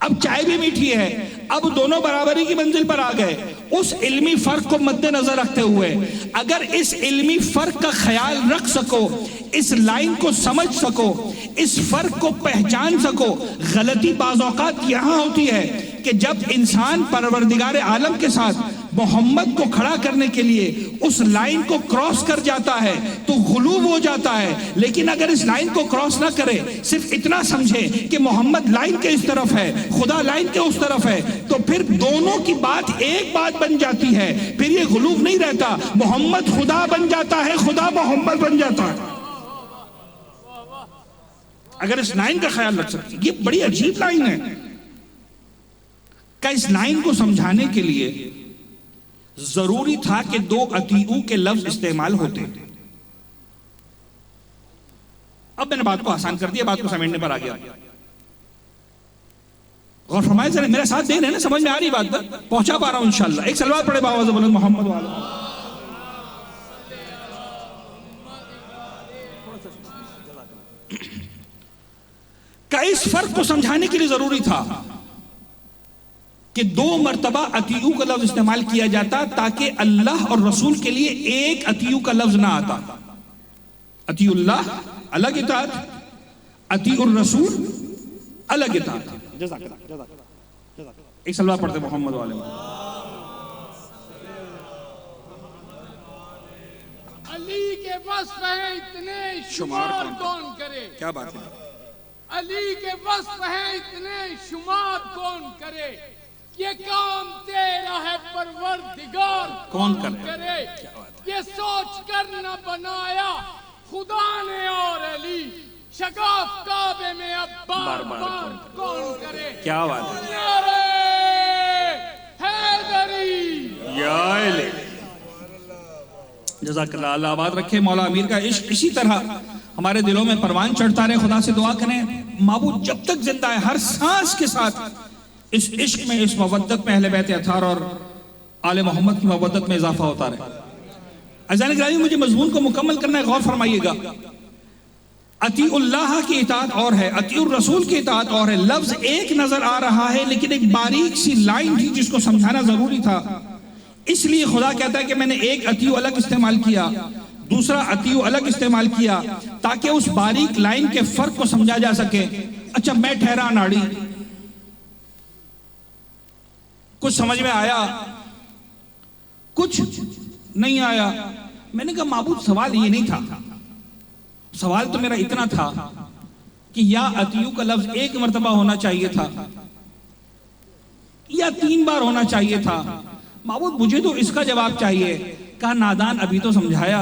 अब चाय भी मीठी है, अब दोनों बराबरी की मंजिल पर आ गए। उस इल्मी फर्क को मद्देनजर रखते हुए अगर इस इल्मी फर्क का ख्याल रख सको, इस लाइन को समझ सको, इस फर्क को पहचान सको। गलती बाज़ औक़ात यहां होती है कि जब इंसान परवरदिगार आलम के साथ मोहम्मद को खड़ा करने के लिए उस लाइन को क्रॉस कर जाता है तो गुलूब हो जाता है। लेकिन अगर इस लाइन को क्रॉस ना करे, सिर्फ इतना समझे कि मोहम्मद लाइन के इस तरफ है, खुदा लाइन के उस तरफ है, तो फिर दोनों की बात एक बात बन जाती है। फिर ये गुलूब नहीं रहता, मोहम्मद खुदा बन जाता है, खुदा मोहम्मद बन जाता है। अगर इस लाइन का ख्याल रख सकते, ये बड़ी अजीब लाइन है। क्या इस लाइन को समझाने के लिए जरूरी था कि दो अतीऊ के लफ्ज इस्तेमाल होते? अब मैंने बात को आसान कर दिया, बात को समेटने पर आ गया। गौर फरमाए जरा, मेरे साथ दे रहे हैं ना, समझ में आ रही बात पर? पहुंचा पा रहा हूं इंशाल्लाह। एक सलवात पढ़े बाबा बोले मोहम्मद वाला। का इस फर्क को समझाने के लिए जरूरी था कि दो मर्तबा अतीऊ का लफ्ज इस्तेमाल किया जाता ताकि अल्लाह और रसूल के लिए एक अतीऊ का लफ्ज ना आता। अतीउल्लाह अलग इताअत, अतीउर रसूल अलग इताअत। एक सलवा पढ़ते मोहम्मद वाले में। अली के वस्फ हैं इतने शुमार कौन करे। क्या बात है? अली के वस्फ हैं इतने शुमार कौन करे। ये काम तेरा है परवरदिगार कौन करे। ये सोच कर न बनाया खुदा ने और अली, शगाफ काबे में अब बार बार कौन करे। क्या बात है? नारे हैदरी। जज़ाकल्लाह, अल्लाह आबाद रखे। मौला अमीर का इश्क इसी तरह हमारे दिलों में परवान चढ़ता रहे। खुदा से दुआ करें माबूद जब तक जिंदा है हर सांस के साथ इस इश्क में, इस मवद्दत में अहले बैत अतार और आले मोहम्मद की मवद्दत में इजाफा होता रहे। अज़ान गिरामी, मुझे मजमून को मुकम्मल करना है, गौर फरमाइएगा। अतीउल्लाह की इताअत और है, अतीउर रसूल की इताअत और है। लफ्ज एक नजर आ रहा है लेकिन एक बारीक सी लाइन थी जिसको समझाना जरूरी था। इसलिए खुदा कहता है कि मैंने एक अतीउ अलग इस्तेमाल किया, दूसरा अतीउ अलग इस्तेमाल किया ताकि उस बारीक लाइन के फर्क को समझा जा सके। अच्छा, मैं ठहरा नाड़ी, कुछ समझ में आया, कुछ नहीं आया। मैंने कहा माबूद सवाल ये नहीं था, सवाल तो मेरा इतना था कि या अतीउ का लफ्ज एक मर्तबा होना चाहिए था या 3 बार होना चाहिए था। माबूद मुझे तो इसका जवाब चाहिए। कहा नादान, अभी तो समझाया।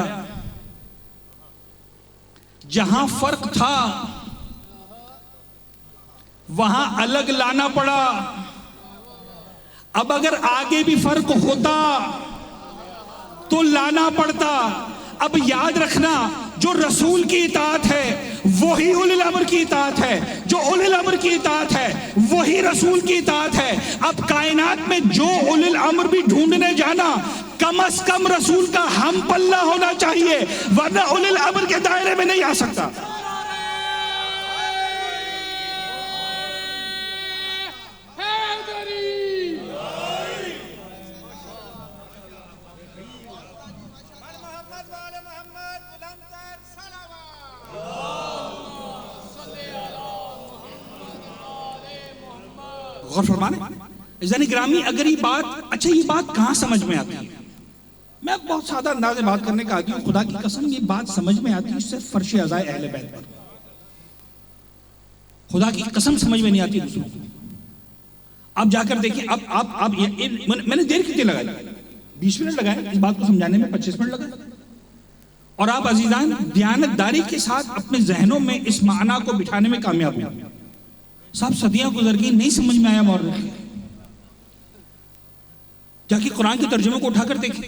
जहां फर्क था वहां अलग लाना पड़ा। अब अगर आगे भी फर्क होता तो लाना पड़ता। अब याद रखना, जो रसूल की इताअत है वही उलिल अम्र की इताअत है, जो उलिल अम्र की इताअत है वही रसूल की इताअत है। अब कायनात में जो उलिल अम्र भी ढूंढने जाना, कम से कम रसूल का हम पल्ला होना चाहिए, वरना उलिल अम्र के दायरे में नहीं आ सकता। गौर फरमाने यानी ग्रामी, अगर ये बात, अच्छा ये बात कहां समझ में आती है? मैं बहुत सादा अंदाज में बात करने का आती हूँ, खुदा की कसम ये बात समझ में आती है सिर्फ फर्श अज़ाए अहले बैत पर। खुदा की कसम समझ में नहीं आती दूसरों को। आप जाकर देखिए, अब मैंने देर कितनी लगाई? 20 मिनट लगाए इस बात को समझाने में, 25 मिनट लगाए। और आप अजीजान दयानतदारी के साथ अपने जहनों में इस माना को बिठाने में कामयाब हुए। साहब सदियां गुजर गई, नहीं समझ में आया मौलवी। जाके कुरान के तर्जुमे को उठाकर देखें।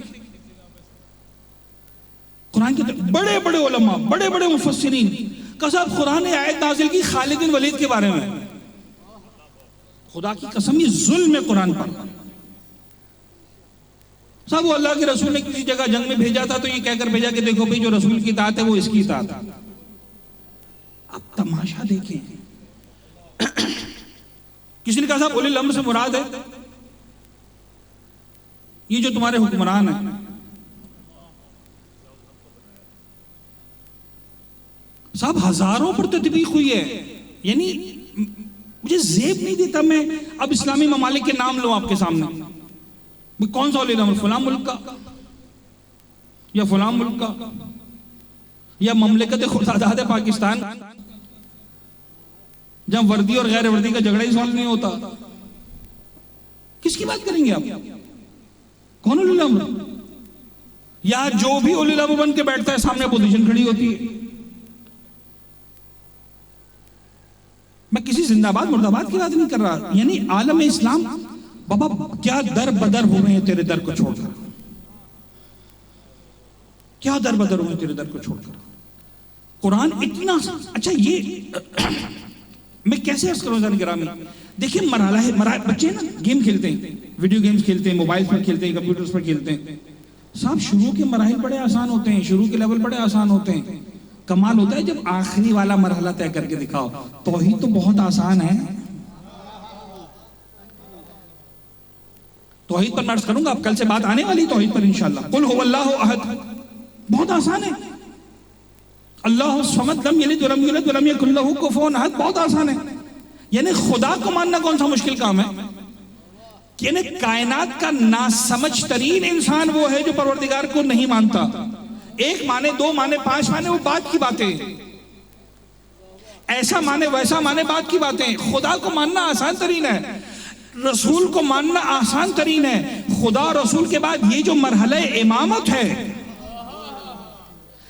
कुरान के बड़े बड़े उलमा, बड़े बड़े मुफस्सिरीन का साहब कुरान ने आयत नाजिल की खालिद बिन वलीद के बारे में। खुदा की कसम ये जुल्म है कुरान पर। साहब वो अल्लाह के रसूल ने किसी जगह जंग में भेजा था तो ये कहकर भेजा कि देखो भाई जो रसूल की इताअत है वो इसकी इताअत है। अब तमाशा देखें। किसी ने कहा साहब उलिल अम्र से मुराद है ये जो तुम्हारे हुक्मरान है। साहब हजारों पर तदबीक हुई है, यानी मुझे जेब नहीं देता मैं अब इस्लामी ममालिक के नाम लूं आपके सामने। कौन सा उलिल अम्र? फलां मुल्क का या फलां मुल्क का या ममलिकत खुदादाद पाकिस्तान, जहां वर्दी और गैर वर्दी का झगड़ा ही सॉल्व नहीं होता। किसकी बात करेंगे आप? कौन उलिल अम्र? या जो भी उलिल अम्र बन के बैठता है सामने अपोजिशन खड़ी होती है। मैं किसी जिंदाबाद मुर्दाबाद की बात नहीं कर रहा, यानी आलम इस्लाम बाबा क्या दर बदर हुए हैं तेरे दर को छोड़कर, क्या दर बदर हुए तेरे दर को छोड़कर। कुरान इतना अच्छा, ये मैं कैसे अर्ज करूं जरा गिरामी। देखिए मरहला है, बच्चे ना गेम खेलते हैं, वीडियो गेम्स खेलते हैं, मोबाइल पर खेलते हैं, कंप्यूटर्स पर खेलते हैं। साहब शुरू के मराहिल बड़े आसान होते हैं, शुरू के लेवल बड़े आसान होते हैं। कमाल होता है जब आखिरी वाला मरहला तय करके दिखाओ। तौहीद तो बहुत आसान है, तौहीद पर मैं अर्ज करूंगा, अब कल से बात आने वाली तौहीद पर इंशाअल्लाह। कुल हुवल्लाहु अहद बहुत आसान है। अल्लाहु समद लम यलिद वलम यूलद वलम यकुल लहू कुफुवन अहद बहुत आसान है। यानी खुदा को मानना कौन सा मुश्किल काम है? यानी कायनात का नासमझ तरीन इंसान वो है जो परवरदिगार को नहीं मानता। एक माने, दो माने, पांच माने, वो बात की बातें, ऐसा माने वैसा माने, बात की बातें। खुदा को मानना आसान तरीन है, रसूल को मानना आसान तरीन है। खुदा रसूल के बाद ये जो मरहला इमामत है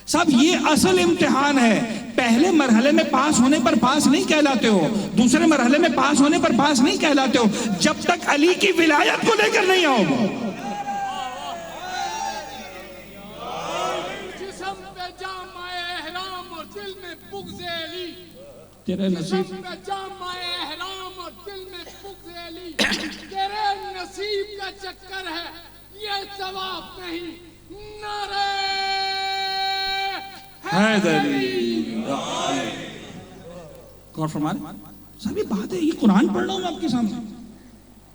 साहब, ये असल इम्तिहान है। पहले मरहले में पास होने पर पास नहीं कहलाते हो, दूसरे मरहले में पास होने पर पास नहीं कहलाते हो, जब तक अली की विलायत को लेकर नहीं आओ। जिस्म पे जामाए एहराम और दिल में बुग़्ज़ अली, तेरे नसीब पे जामाए एहराम और दिल में बुग़्ज़ अली, तेरे नसीब का चक्कर है ये तवाफ नहीं। नारे गौर फरमाए साहब, ये बात है, ये कुरान पढ़ रहा हूं मैं आपके सामने।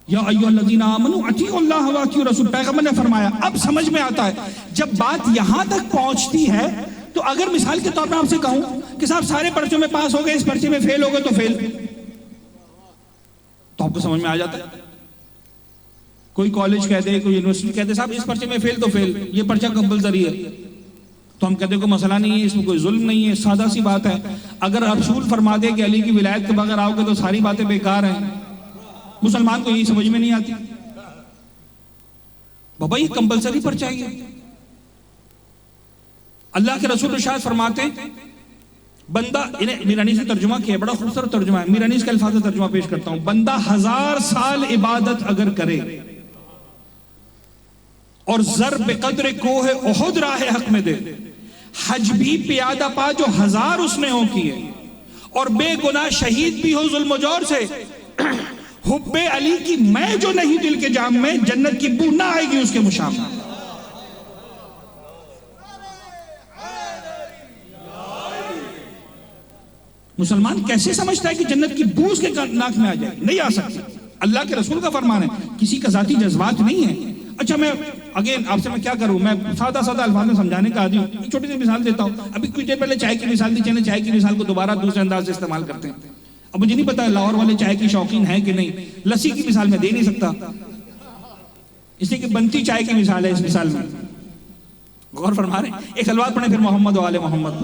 या अय्युहल्लज़ीना आमनू अतीउल्लाह व अतीउर रसूल, पैगंबर ने फरमाया। अब समझ में आता है जब बात यहां तक पहुंचती है तो अगर मिसाल के तौर पर आपसे कहूं कि साहब सारे पर्चों में पास हो गए, इस पर्चे में फेल हो गए तो फेल, तो आपको समझ में आ जाता है। कोई कॉलेज कह दे, कोई यूनिवर्सिटी कह दे साहब इस पर्चे में फेल तो फेल, ये पर्चा कंपलसरी है, तो हम कहते हैं कोई मसला नहीं है, इसमें कोई जुल्म नहीं है, सादा सी बात है। अगर रसूल फरमा दे कि अली की विलायत के बगैर आओगे तो सारी बातें बेकार हैं। मुसलमान को यही समझ में नहीं आती, बाबा ये कंपलसरी पर चाहिए। अल्लाह के रसूल इरशाद फरमाते हैं, बंदा, इन्हें मीरानी से तर्जुमा किया, बड़ा खूबसूरत तर्जुमा है, मीरानी के अल्फाज तर्जुमा पेश करता हूं। बंदा 1000 साल इबादत अगर करे और ज़र बेक़द्र कोह उहुद राह हक में दे, हज भी पियादा पा जो 1000 उसने हो किए, और बेगुनाह शहीद भी हो जुल्म जोर से, हुब्बे अली की मैं जो नहीं दिल के जाम में, जन्नत की बू ना आएगी उसके मुशाम। मुसलमान कैसे समझता है कि जन्नत की बू उसके नाक में आ जाए? नहीं आ सकती। अल्लाह के रसूल का फरमान है, किसी का जाती जज्बात नहीं है। अच्छा मैं अगेन आपसे मैं क्या करूं, मैं सादा सादा अल्फाज में समझाने का आदी हूं। छोटी सी मिसाल देता हूं। अभी कुछ देर पहले चाय की मिसाल दी, चले चाय की मिसाल को दोबारा दूसरे अंदाज से इस्तेमाल करते हैं। अब मुझे नहीं पता लाहौर वाले चाय की शौकीन है कि नहीं, लस्सी की मिसाल मैं दे नहीं सकता, इसलिए कि बनती चाय की मिसाल है इस मिसाल में। गौर फरमा रहे हैं? एक सलवात पढ़े फिर मोहम्मद वाले मोहम्मद।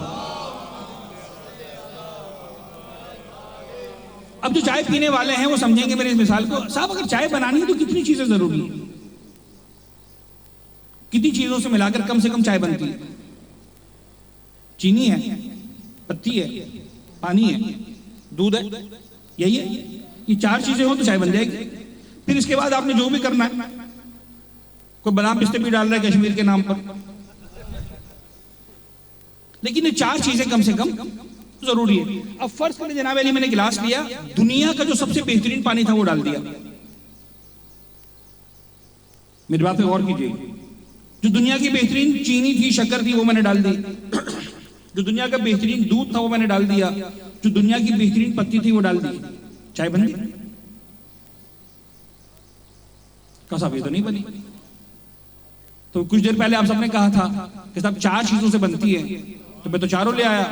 अब जो चाय पीने वाले हैं वो समझेंगे मेरी इस मिसाल को। साहब अगर चाय बनानी है तो कितनी चीजें जरूरी है, कितनी चीजों से मिलाकर कम से कम चाय बनती है? चीनी है, पत्ती है, पानी है, दूध है, यही है। ये 4 चीजें हो तो चाय बन जाएगी। फिर इसके बाद आपने जो भी करना है, कोई बादाम पिस्ते भी डाल रहा है कश्मीर के नाम पर, लेकिन ये 4 चीजें कम से कम जरूरी है। अब फर्ज करें जनाब अली मैंने गिलास लिया, दुनिया का जो सबसे बेहतरीन पानी था वो डाल दिया। मेरी बात पे गौर कीजिए। जो दुनिया की बेहतरीन चीनी थी, शक्कर थी, वो मैंने डाल दी। जो दुनिया का बेहतरीन दूध था वो मैंने डाल दिया। जो दुनिया की बेहतरीन पत्ती थी वो डाल दी। चाय बन गई? साहब ये तो नहीं बनी। तो कुछ देर पहले आप सबने कहा था कि साहब 4 चीजों से बनती है, तो मैं तो 4 ले आया।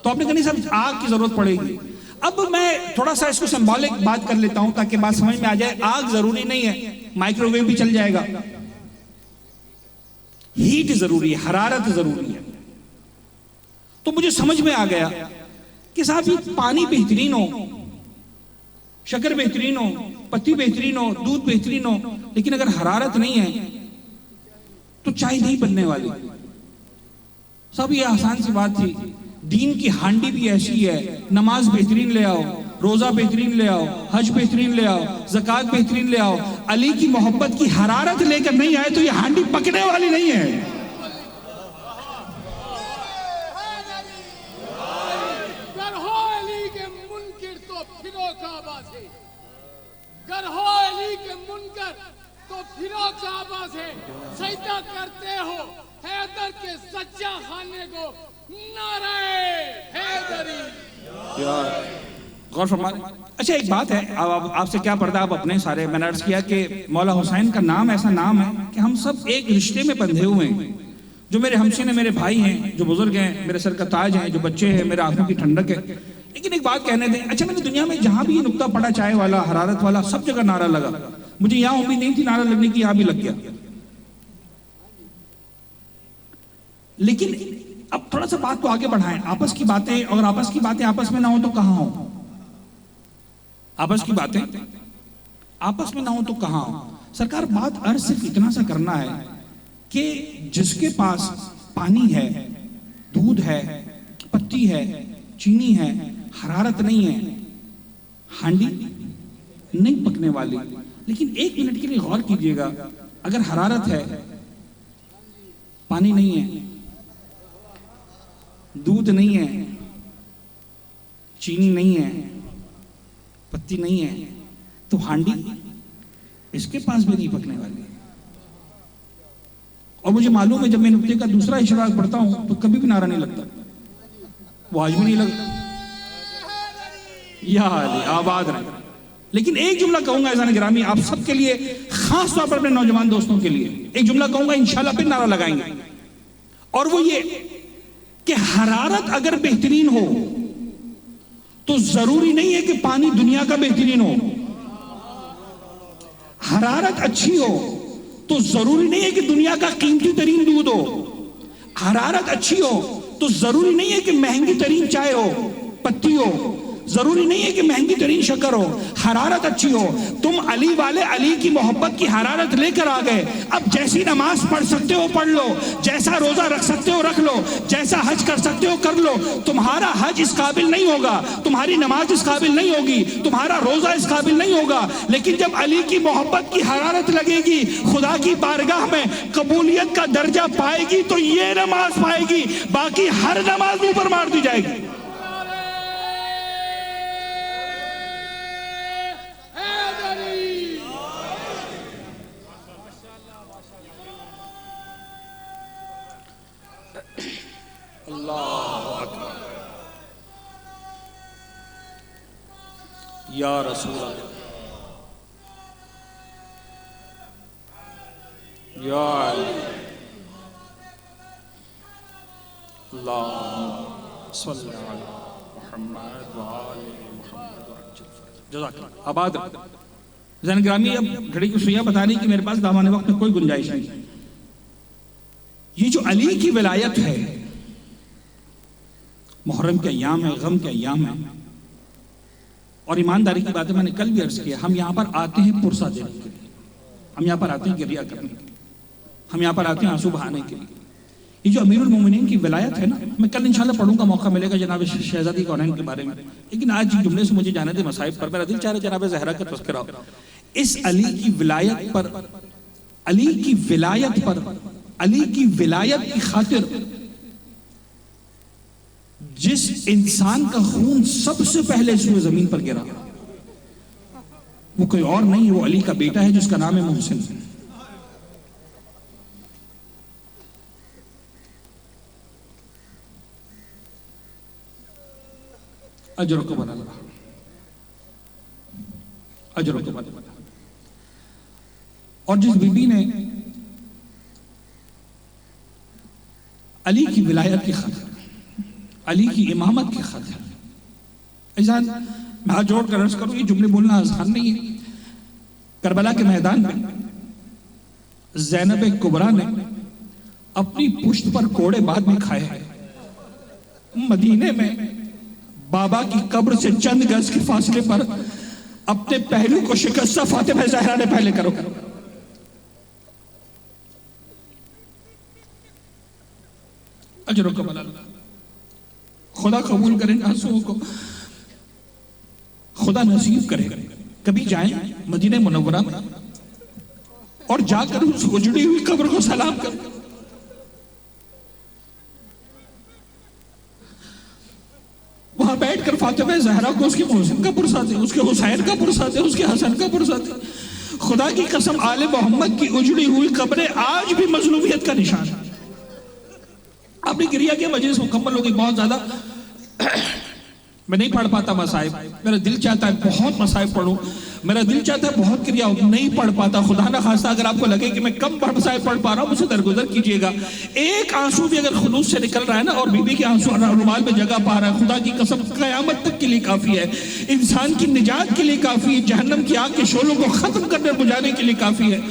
तो आपने कहा नहीं साहब आग की जरूरत पड़ेगी। अब मैं थोड़ा सा इसको सिंबॉलिक बात कर लेता हूं ताकि बात समझ में आ जाए। आग जरूरी नहीं है, माइक्रोवेव भी चल जाएगा। हीट जरूरी है, हरारत जरूरी है। तो मुझे समझ में आ गया कि साहब ये पानी बेहतरीन हो, शक्कर बेहतरीन हो, पत्ती बेहतरीन हो, दूध बेहतरीन हो, लेकिन अगर हरारत नहीं है तो चाय नहीं बनने वाली। सब ये आसान सी बात थी। दीन की हांडी भी ऐसी है, नमाज बेहतरीन ले आओ, रोजा बेहतरीन ले आओ, हज बेहतरीन ले आओ, ज़कात बेहतरीन ले आओ, अली की मोहब्बत की हरारत लेकर नहीं आए तो ये हांडी पकने वाली नहीं है। गर हो अली के मुनकिर तो फिरो काबा से, गर हो अली के मुनकर तो फिरो काबा से, सजदा करते हो हैदर के सच्चा खाने को, नारे हैदरी। गौर फरमा। अच्छा एक बात है, अब आपसे क्या पर्दा, आप अपने सारे मैंने अर्ज किया कि मौला हुसैन का नाम ऐसा नाम है कि हम सब एक रिश्ते में बंधे हुए हैं। जो मेरे हमसिन है, मेरे भाई हैं, जो बुजुर्ग हैं, मेरे सर का ताज हैं, जो बच्चे हैं, मेरे आंखों की ठंडक है। लेकिन एक बात कहने दें, अच्छा मैंने दुनिया में जहां भी ये नुक्ता पड़ा, चाय वाला, हरारत वाला, सब जगह नारा लगा। मुझे यहां उम्मीद नहीं थी नारा लगने की, यहां भी लग गया। लेकिन अब थोड़ा सा बात को आगे बढ़ाएं। आपस की बातें, अगर आपस की बातें आपस में ना हो तो कहां हो? आपस की बातें आपस में ना हो तो कहां हो? सरकार बात अर्ज सिर्फ इतना सा करना है कि जिसके पास पानी है, दूध है, पत्ती है, चीनी है, हरारत नहीं है, हांडी नहीं पकने वाली। लेकिन 1 मिनट के लिए गौर कीजिएगा, अगर हरारत है, पानी नहीं है, दूध नहीं है, चीनी नहीं है, पत्ती नहीं है, तो हांडी इसके पास भी नहीं पकने वाली है। और मुझे मालूम है जब मैं नुक्ते का दूसरा इशराक पढ़ता हूं तो कभी भी नारा नहीं लगता, वो आज भी नहीं लगता। या आबाद रहे। लेकिन एक जुमला कहूंगा ऐसा गिरामी आप सबके लिए, खास तौर पर अपने नौजवान दोस्तों के लिए एक जुमला कहूंगा, इंशाल्लाह फिर नारा लगाएंगे। और वो ये कि हरारत अगर बेहतरीन हो तो जरूरी नहीं है कि पानी दुनिया का बेहतरीन हो। हरारत अच्छी हो तो जरूरी नहीं है कि दुनिया का कीमती तरीन दूध हो। हरारत अच्छी हो तो जरूरी नहीं है कि महंगी तरीन चाय हो, पत्ती हो। जरूरी नहीं है कि महंगी तरीन शक्कर हो। हरारत अच्छी हो। तुम अली वाले अली की मोहब्बत की हरारत लेकर आ गए। अब जैसी नमाज पढ़ सकते हो पढ़ लो, जैसा रोजा रख सकते हो रख लो, जैसा हज कर सकते हो कर लो। तुम्हारा हज इस काबिल नहीं होगा, तुम्हारी नमाज इस काबिल नहीं होगी, तुम्हारा रोजा इस काबिल नहीं होगा। लेकिन जब अली की मोहब्बत की हरारत लगेगी, खुदा की बारगाह में कबूलियत का दर्जा पाएगी तो ये नमाज पाएगी, बाकी हर नमाज ऊपर मार दी जाएगी। या रसूल अल्लाह, या अल्लाह सल्लल्लाहु अलैहि मुहम्मद व आले मुहम्मद वअज्जल फरज। जज़ाकल्लाह। आबाद ज़ैन ग्रामी, अब घड़ी की सुइयां बताने की मेरे पास दामाने वक्त में कोई गुंजाइश नहीं। ये जो अली की विलायत है, मुहर्रम के अय्याम है, गम के अय्याम है, और ईमानदारी की बात है, मैंने कल भी अर्ज किया, हम यहाँ पर आते हैं पुरसा देने के लिए, हम यहाँ पर आते हैं गिरिया करने के लिए, हम यहाँ पर आते हैं आंसू बहाने के लिए। ये जो अमीरुल मोमिनीन की विलायत है ना, मैं कल इंशाल्लाह पढ़ूंगा, मौका मिलेगा जनाब शहजादी कौनैन के बारे में, लेकिन आज जुमले से मुझे जाने दे मसाइब पर। मेरा दिल चाह रहा है जनाब ज़हरा का तज़किरा हो। इस अली की विलायत पर, अली की विलायत पर, अली की विलायत की खातिर जिस इंसान का खून सबसे पहले सूए जमीन पर गिरा, वो कोई और नहीं है, वो अली का बेटा है जिसका नाम है मोहसिन। अजर को बना, अजर को बना। और जिस बीबी ने अली की विलायत की खातिर, अली की इमामत की खातिर, ऐसान मैं हाथ जोड़ कर अर्ज करूं, ये जुमले बोलना आसान नहीं है। करबला के मैदान में ज़ैनब कुबरा ने अपनी पुश्त पर कोड़े बाद में खाए। मदीने में बाबा की कब्र से चंद गज के फासले पर अपने पहलू को शिकस्त फातिमा ज़हरा ने पहले करो। अजर को बना, खुदा कबूल करें आंसुओं को, खुदा नसीब करे। कभी जाएं मदीने मुनव्वरा में और जाकर उस उजड़ी हुई कब्र को सलाम करें। वहां बैठकर फातिमा ज़हरा को उसके मोहसिन का पुरसा दे, उसके हुसैन का पुरसा दे, उसके हसन का पुरसा दे। खुदा की कसम, आले मोहम्मद की उजड़ी हुई कब्रें आज भी मजलूमियत का निशान है। आपने गिरिया के मजलिस मुकम्मल हो गई, बहुत ज्यादा मैं नहीं पढ़ पाता मसाइब, मेरा दिल चाहता है बहुत मसाइब पढ़ूं, मेरा दिल चाहता है बहुत क्रिया हो, नहीं पढ़ पाता। खुदा ना खास्ता अगर आपको लगे कि मैं कम मसाइब पढ़ पा रहा हूं, मुझसे दरगुजर कीजिएगा। एक आंसू भी अगर खुलूस से निकल रहा है ना, और बीबी के आंसू रुमाल में जगह पा रहा है, खुदा की कसम कयामत तक के लिए काफी है, इंसान की निजात के लिए काफी है, जहन्नम की आग के शोलों को खत्म करने बुझाने के लिए काफी है।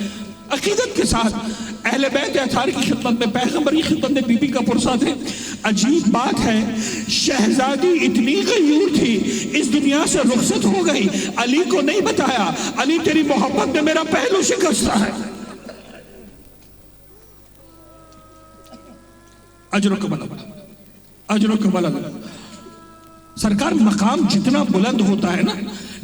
अकीदत के साथ अहले बैत अतार की खिदमत में, पैगंबर की खिदमत में बीबी का पुरसा थे। अजीब बात है, शहजादी इतनी गयूर थी, इस दुनिया से रुखसत हो गई, अली को नहीं बताया, अली तेरी मोहब्बत में मेरा पहलू शिकस्ता है। अजर कबल, अजर कबल। सरकार मकाम जितना बुलंद होता है ना,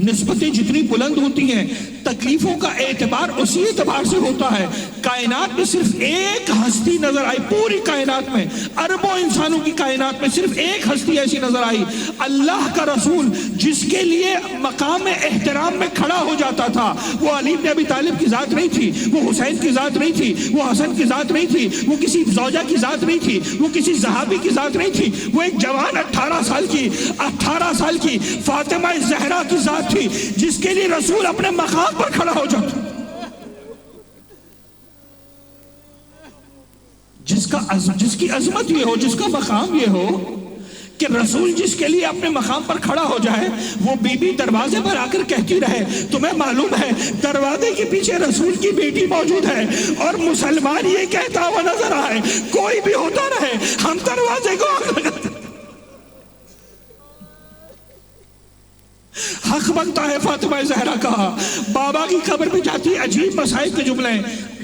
निस्बतें जितनी बुलंद होती हैं, तकलीफों का एतबार उसी एतबार से होता है। कायनात में सिर्फ एक हस्ती नजर आई, पूरी कायनात में, अरबों इंसानों की कायनात में सिर्फ एक हस्ती ऐसी नजर आई, अल्लाह का रसूल, जिसके लिए मकाम एहतराम में खड़ा हो जाता था। वो अली इब्न अबी तालिब की जात नहीं थी, वो हुसैन की जात नहीं थी, वो हसन की जात नहीं थी, वो किसी ज़ौजा की जात नहीं थी, वो किसी सहाबी की जात नहीं थी, वो एक जवान 18 साल की फातिमा ज़हरा की जात थी, जिसके लिए रसूल अपने मकाम पर खड़ा हो जाता, जिसकी अजमत ये हो, जिसका मकाम ये हो कि रसूल जिसके लिए अपने मकाम पर खड़ा हो जाए, वो बीबी दरवाजे पर आकर कहती रहे, तुम्हें मालूम है दरवाजे के पीछे रसूल की बेटी मौजूद है, और मुसलमान ये कहता हुआ नजर आए, कोई भी होता रहे, हम दरवाजे को आग लगाते। हक बनता है फातिमा ज़हरा का। बाबा की कब्र पे जाती, अजीब मसाइब के जुमले।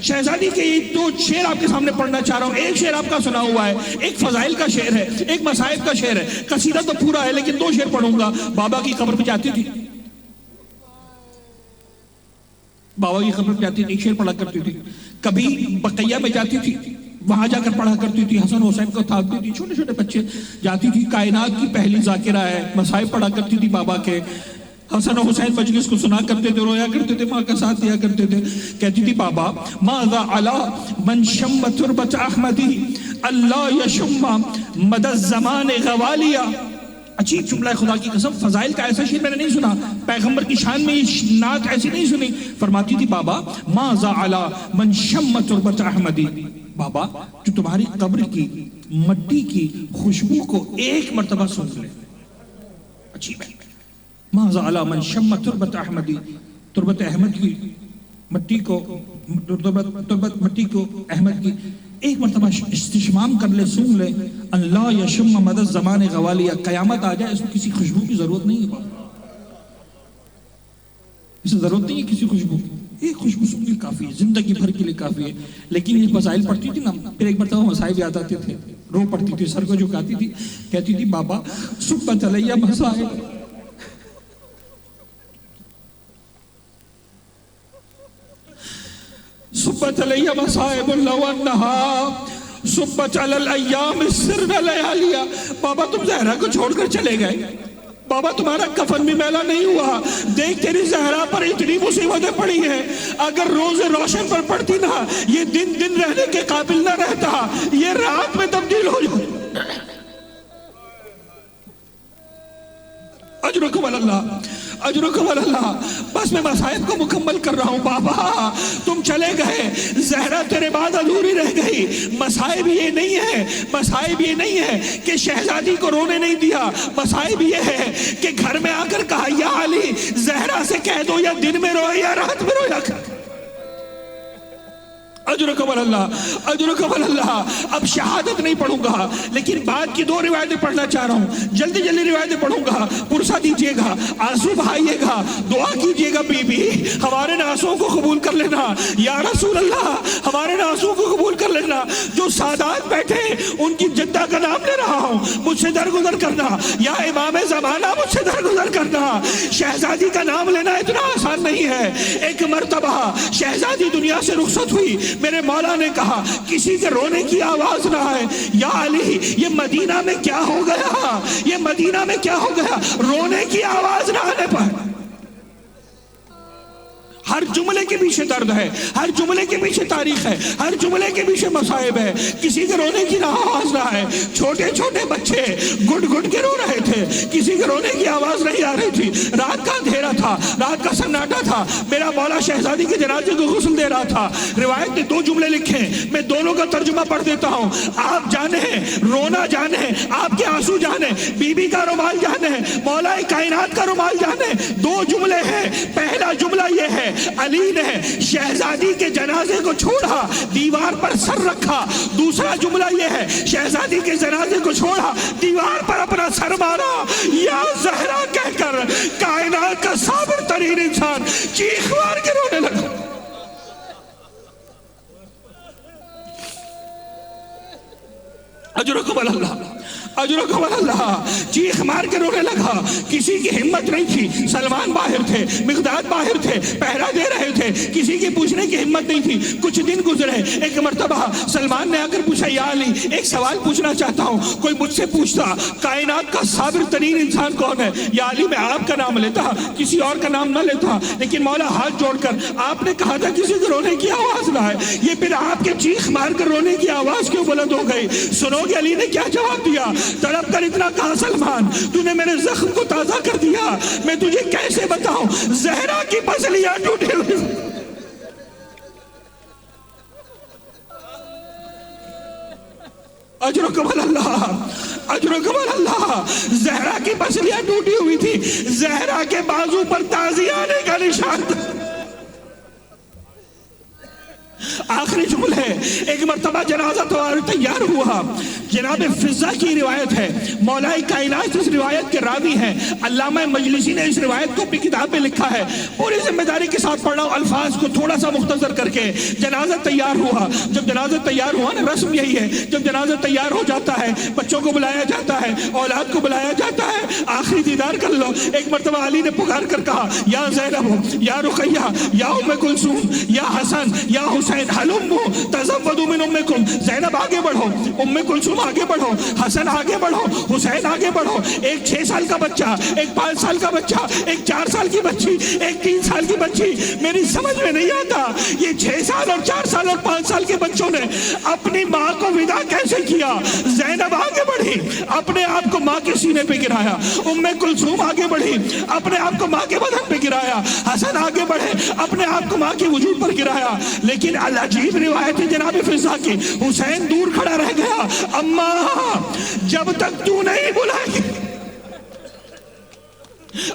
शहजादी के ये दो शेर आपके सामने पढ़ना चाह रहा हूँ। एक शेर आपका सुना हुआ है, एक फजाइल का शेर है, एक मसाइब का शेर है। कसीदा तो पूरा है लेकिन दो शेर पढ़ूंगा। बाबा की कब्र पे जाती थी, बाबा की कब्र पे जाती थी, एक शेर पढ़ा करती थी। कभी बकैया में जाती थी, वहां जाकर पढ़ा करती थी, हसन हुसैन को थाकती थी, छोटे छोटे बच्चे जाती थी। कायनात की पहली जाकिरा है, मसाइब पढ़ा करती थी बाबा के। हसन हुसैन मजलिस को सुना करते थे, रोया करते थे, माँ का साथ दिया करते थे। कहती थी बाबा माज़ा अला मन शम्म तुरबत अहमदी अल्लाह यशम्मा मदद ज़माने गवालिया। अजीब जुमला है, खुदा की कसम। फजाइल का ऐसा शेर मैंने नहीं सुना, पैगंबर की शान में ये नात ऐसी नहीं सुनी। फरमाती थी बाबा माज़ा अला मन शम्म तुरबत अहमदी, बाबा जो तुम्हारी कब्र की मट्टी की खुशबू को एक मर्तबा सूंघ ले, अजीब है। माज़ा अला मन शम्म तुरबत अहमदी, तुरबत अहमद की मट्टी को, तुरबत मट्टी को अहमद की एक मरतबा इस्तिशमाम कर ले, सूंघ ले, अल्लाह यशम्म मदद ज़माने गवालिया, क़यामत आ जाए इसको किसी खुशबू की जरूरत नहीं है, इसे जरूरत नहीं है किसी खुशबू की, एक खुशबू सूंघ ली काफी है, जिंदगी भर के लिए काफी है। लेकिन ये मसाइल पढ़ती थी ना, फिर एक मरतबा मसाइल याद आते थे, रो पड़ती थी, सर को झुकाती थी, कहती थी बाबा सुबह चलैया मसाइल, सुबह चलैया मसाइब लवन्नहा सुबह चलल अय्याम सिरना लयालिया। बाबा तुम जहरा को छोड़कर चले गए, बाबा तुम्हारा कफन भी मैला नहीं हुआ, देख तेरी जहरा पर इतनी मुसीबतें पड़ी हैं, अगर रोज रोशन पर पड़ती ना ये दिन दिन रहने के काबिल ना रहता, ये रात में तब्दील हो जाए। अजरुकुम अल्लाह, अजरुकुम अल्लाह। बस मैं मसाइब को मुकम्मल कर रहा हूँ बाबा, तुम चले गए, जहरा तेरे बाद अधूरी रह गई। मसाइब ये नहीं है, मसाइब ये नहीं है कि शहजादी को रोने नहीं दिया, मसाइब ये है कि घर में आकर कहा या अली जहरा से कह दो या दिन में रोए या रात में रोया कर। अजरुकुम अल्लाह, अजरुकुम अल्लाह। अब शहादत नहीं पढ़ूंगा, लेकिन बाद की दो रिवायतें पढ़ना चाह रहा हूँ, जल्दी जल्दी रिवायतें पढ़ूंगा, पुरसा दीजिएगा, आंसू बहाइएगा, दुआ कीजिएगा बीबी हमारे आंसुओं को कबूल कर लेना, या रसूल अल्लाह हमारे आंसुओं को कबूल कर लेना। जो सादात बैठे उनकी जद्दा का नाम ले रहा हूँ, मुझसे दरगुजर करना, या इमाम ज़माना मुझसे दरगुजर करना। शहजादी का नाम लेना इतना आसान नहीं है। एक मर्तबा शहजादी दुनिया से रुखसत हुई, मेरे मौला ने कहा किसी के रोने की आवाज ना आए, या अली ये मदीना में क्या हो गया, ये मदीना में क्या हो गया, रोने की आवाज ना आने पर। हर जुमले के पीछे दर्द है, हर जुमले के पीछे तारीख है, हर जुमले के पीछे मसाइब है, किसी के रोने की ना आवाज ना है। छोटे छोटे बच्चे गुट गुट के रो रहे थे, किसी के रोने की आवाज नहीं आ रही थी। रात का अंधेरा था, रात का सन्नाटा था, मेरा मौला शहजादी के जनाजे को गुस्ल दे रहा था। रिवायत ने दो जुमले लिखे, मैं दोनों का तर्जुमा पढ़ देता हूँ। आप जाने रोना जाने, आपके आंसू जाने, बीबी का रुमाल जाने, मौला कायनात का रुमाल जाने। दो जुमले हैं, पहला जुमला ये है अली ने शहजादी के जनाजे को छोड़ा, दीवार पर सर रखा। दूसरा जुमला यह है शहजादी के जनाजे को छोड़ा, दीवार पर अपना सर मारा, या ज़हरा कहकर कायनात का साबिर तरीन इंसान चीख मार के रोने लगा। अजरुकुम अल्लाह, अजरुकुम अल्लाह। चीख मार के रोने लगा, किसी की हिम्मत नहीं थी। सलमान बाहर थे, मिक़दाद बाहर थे, पहरा दे रहे थे, किसी की पूछने की हिम्मत नहीं थी। कुछ दिन गुजरे, एक मर्तबा सलमान ने आकर पूछा या अली एक सवाल पूछना चाहता हूँ। कोई मुझसे पूछता कायनात का साबिर तरीन इंसान कौन है, या अली मैं आपका नाम लेता, किसी और का नाम ना लेता, लेकिन मौला हाथ जोड़कर आपने कहा था किसी को रोने की आवाज ना है, ये फिर आपके चीख मार कर रोने की आवाज क्यों बुलंद हो गई। सुनोगे अली ने क्या जवाब दिया, तड़प कर इतना कहा सलमान तूने मेरे जख्म को ताजा कर दिया, मैं तुझे कैसे बताऊं, जहरा की पसलियां टूटी हुई। अजरुकुम अल्लाह, अजरुकुम अल्लाह। जहरा की पसलियां टूटी हुई थी, जहरा के बाजू पर ताजिया आने का निशान था। आखिरी जुमले, एक मर्तबा जनाजा तैयार हुआ। जनाब फिजा की रिवायत है, मौलाई कायनात इस रिवायत के रावी हैं। अल्लामा मजलिसी ने इस रिवायत को अपनी किताब में लिखा है। पूरी जिम्मेदारी के साथ पढ़ रहा हूँ अल्फाज को थोड़ा सा मुख्तसर करके। जनाजा तैयार हुआ, जब जनाजा तैयार हुआ ना, रस्म यही है, जब जनाजा तैयार हो जाता है बच्चों को बुलाया जाता है, औलाद को बुलाया जाता है, आखिरी दीदार कर लो। एक मर्तबा अली ने पुकार कर कहा या ज़ैनब, या रुक़ैया, या उम्मे कुलसूम, या हसन, या हुसैन, हलुम्मु तज़व्वदू मिन उम्मिकुम। ज़ैनब आगे बढ़ो, उम्मे कुलसूम आगे बढ़ो, हसन आगे बढ़ो, हुसैन आगे बढ़ो। एक 6 साल का बच्चा, एक 5 साल का बच्चा, एक 4 साल की बच्ची, एक 3 साल की बच्ची, मेरी समझ में नहीं आता ये 6 साल और 4 साल और 5 साल के बच्चों ने अपनी माँ को विदा कैसे किया। ज़ैनब आगे बढ़ी, अपने आप को माँ के सीने पे गिराया। उम्मे कुलसूम आगे बढ़ी, अपने आप को माँ के बदन पे गिराया। हसन आगे बढ़े, अपने आप को माँ के वजूद पर गिराया। लेकिन अजीब रिवायत है जनाब फिजा की, हुसैन दूर खड़ा रह गया। अम्मा जब तक तू नहीं बुलाएगी,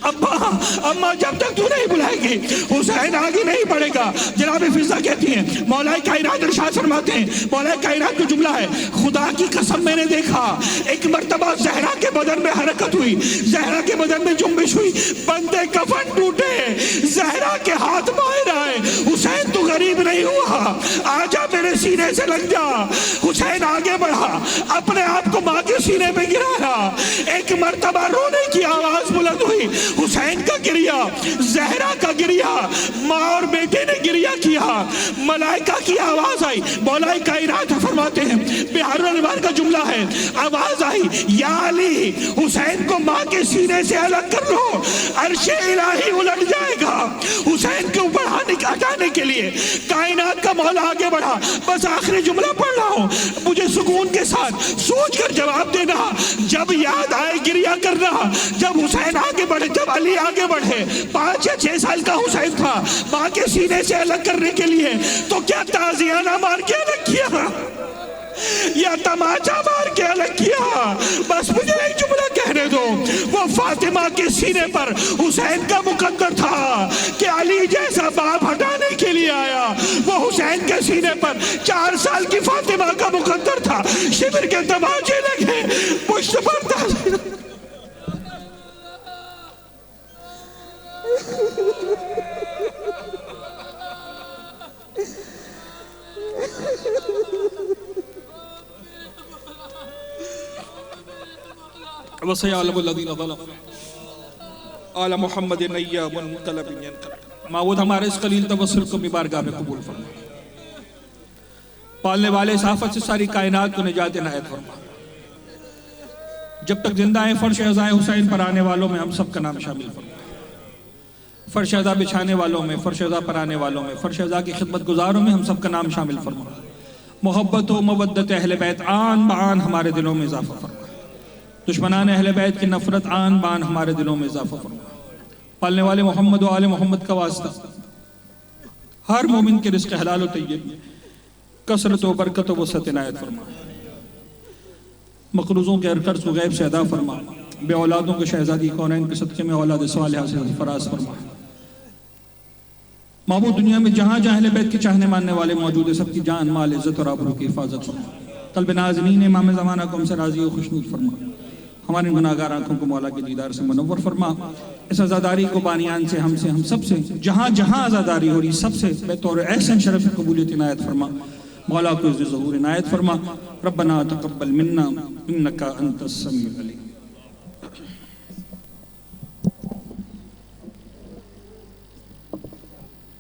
अब्बा अम्मा जब तक तू नहीं बुलाएगी हुसैन आगे नहीं बढ़ेगा। जनाब फिजा कहती हैं, मौलाए कायनात इरशाद फरमाते हैं, मौलाए कायनात का जुमला है, खुदा की कसम मैंने देखा एक मर्तबा जहरा के बदन में हरकत हुई, जहरा के बदन में जुम्बिश हुई, बंदे कफन टूटे, जहरा के हाथ बाहर आए, हुसैन तू गरीब नहीं हुआ, आजा मेरे सीने से लग जा। हुसैन आगे बढ़ा, अपने आप को माँ के सीने पे गिराया, एक मर्तबा रोने की आवाज बुलंद हुई, हुसैन का गिरिया, जहरा का गिरिया, माँ और बेटे ने गिरिया किया, मलाइका की आवाज आई। मौलाए कायनात फरमाते हैं, बिहार अनवार का जुमला है, आवाज आई, या अली हुसैन को माँ के सीने से अलग कर लो, अर्शे इलाही उलट जाएगा। हुसैन के ऊपर हटाने के लिए कायनात का मौला आगे बढ़ा। बस आखिरी जुमला पढ़ रहा हूं, मुझे सुकून के साथ सोच कर जवाब देना, जब याद आए गिरिया करना। जब हुसैन आगे बढ़े, जब अली आगे बढ़े, 5 या 6 साल का हुसैन था, माँ के सीने से अलग करने के लिए, तो क्या ताजियाना मार के अलग किया या तमाचा मार के अलग किया? बस मुझे एक जुमला कहने दो, वो फातिमा के सीने पर हुसैन का मुकद्दर था कि अली जैसा बाप हटाने के लिए आया, वो हुसैन के सीने पर 4 साल की फातिमा का मुकद्दर था। शिविर के तमाचे लगे, पुष्ट पर माऊद हमारे इस कलील तवस्सुल को बारगाह में कबूल फरमा। पालने वाले इस आफत से सारी कायनात को निजात इनायत फरमा। जब तक जिंदा है फर्श अज़ाए हुसैन पर आने वालों में हम सबका नाम शामिल फरमा। फर्श अज़ा बिछाने वालों में, फर्श अज़ा पर आने वालों में, फर्श अज़ा की खिदमत गुजारों में हम सबका नाम शामिल फरमा। मोहब्बत व मवद्दत अहले बैत आन बान हमारे दिलों में इजाफा फरमा। दुश्मनान अहले बैत की नफरत आन बान हमारे दिलों में इजाफा फरमा। पालने वाले मोहम्मद व आले मोहम्मद का वास्ता हर मोमिन के रिज़्क़ हलाल व तय्यब, कसरत व बरकत व वसअत इनायत फरमा। मक़रूज़ों के हर कर्ज़ को गैब से अदा फरमा। बे औलादों के शहज़ादी कौनैन के सदक़े में औलाद सालिहा से फराज फरमा। माबूद दुनिया में जहाँ जहाँ अहले बैत के चाहने मानने वाले मौजूद है, सबकी जान माल इज़्ज़त और आबरू की हिफाजत फरमा। क़ल्ब नाज़नीन इमाम ज़माना को हमसे राज़ी व खुशनूद फरमा। हमारे गुनाहगार आँखों को मौला के दीदार से मुनव्वर फरमा। इस आज़ादारी को बानियान से, हमसे, हम सब से, जहाँ जहाँ आज़ादारी हो रही सबसे बेतौर एहसन शरफ़ कबूलियत इनायत फरमा। मौला को इज़्ज़त ज़हूर इनायत फरमा। रब्बना तक़ब्बल मिन्ना इन्नका अंतस समीउल अलीम।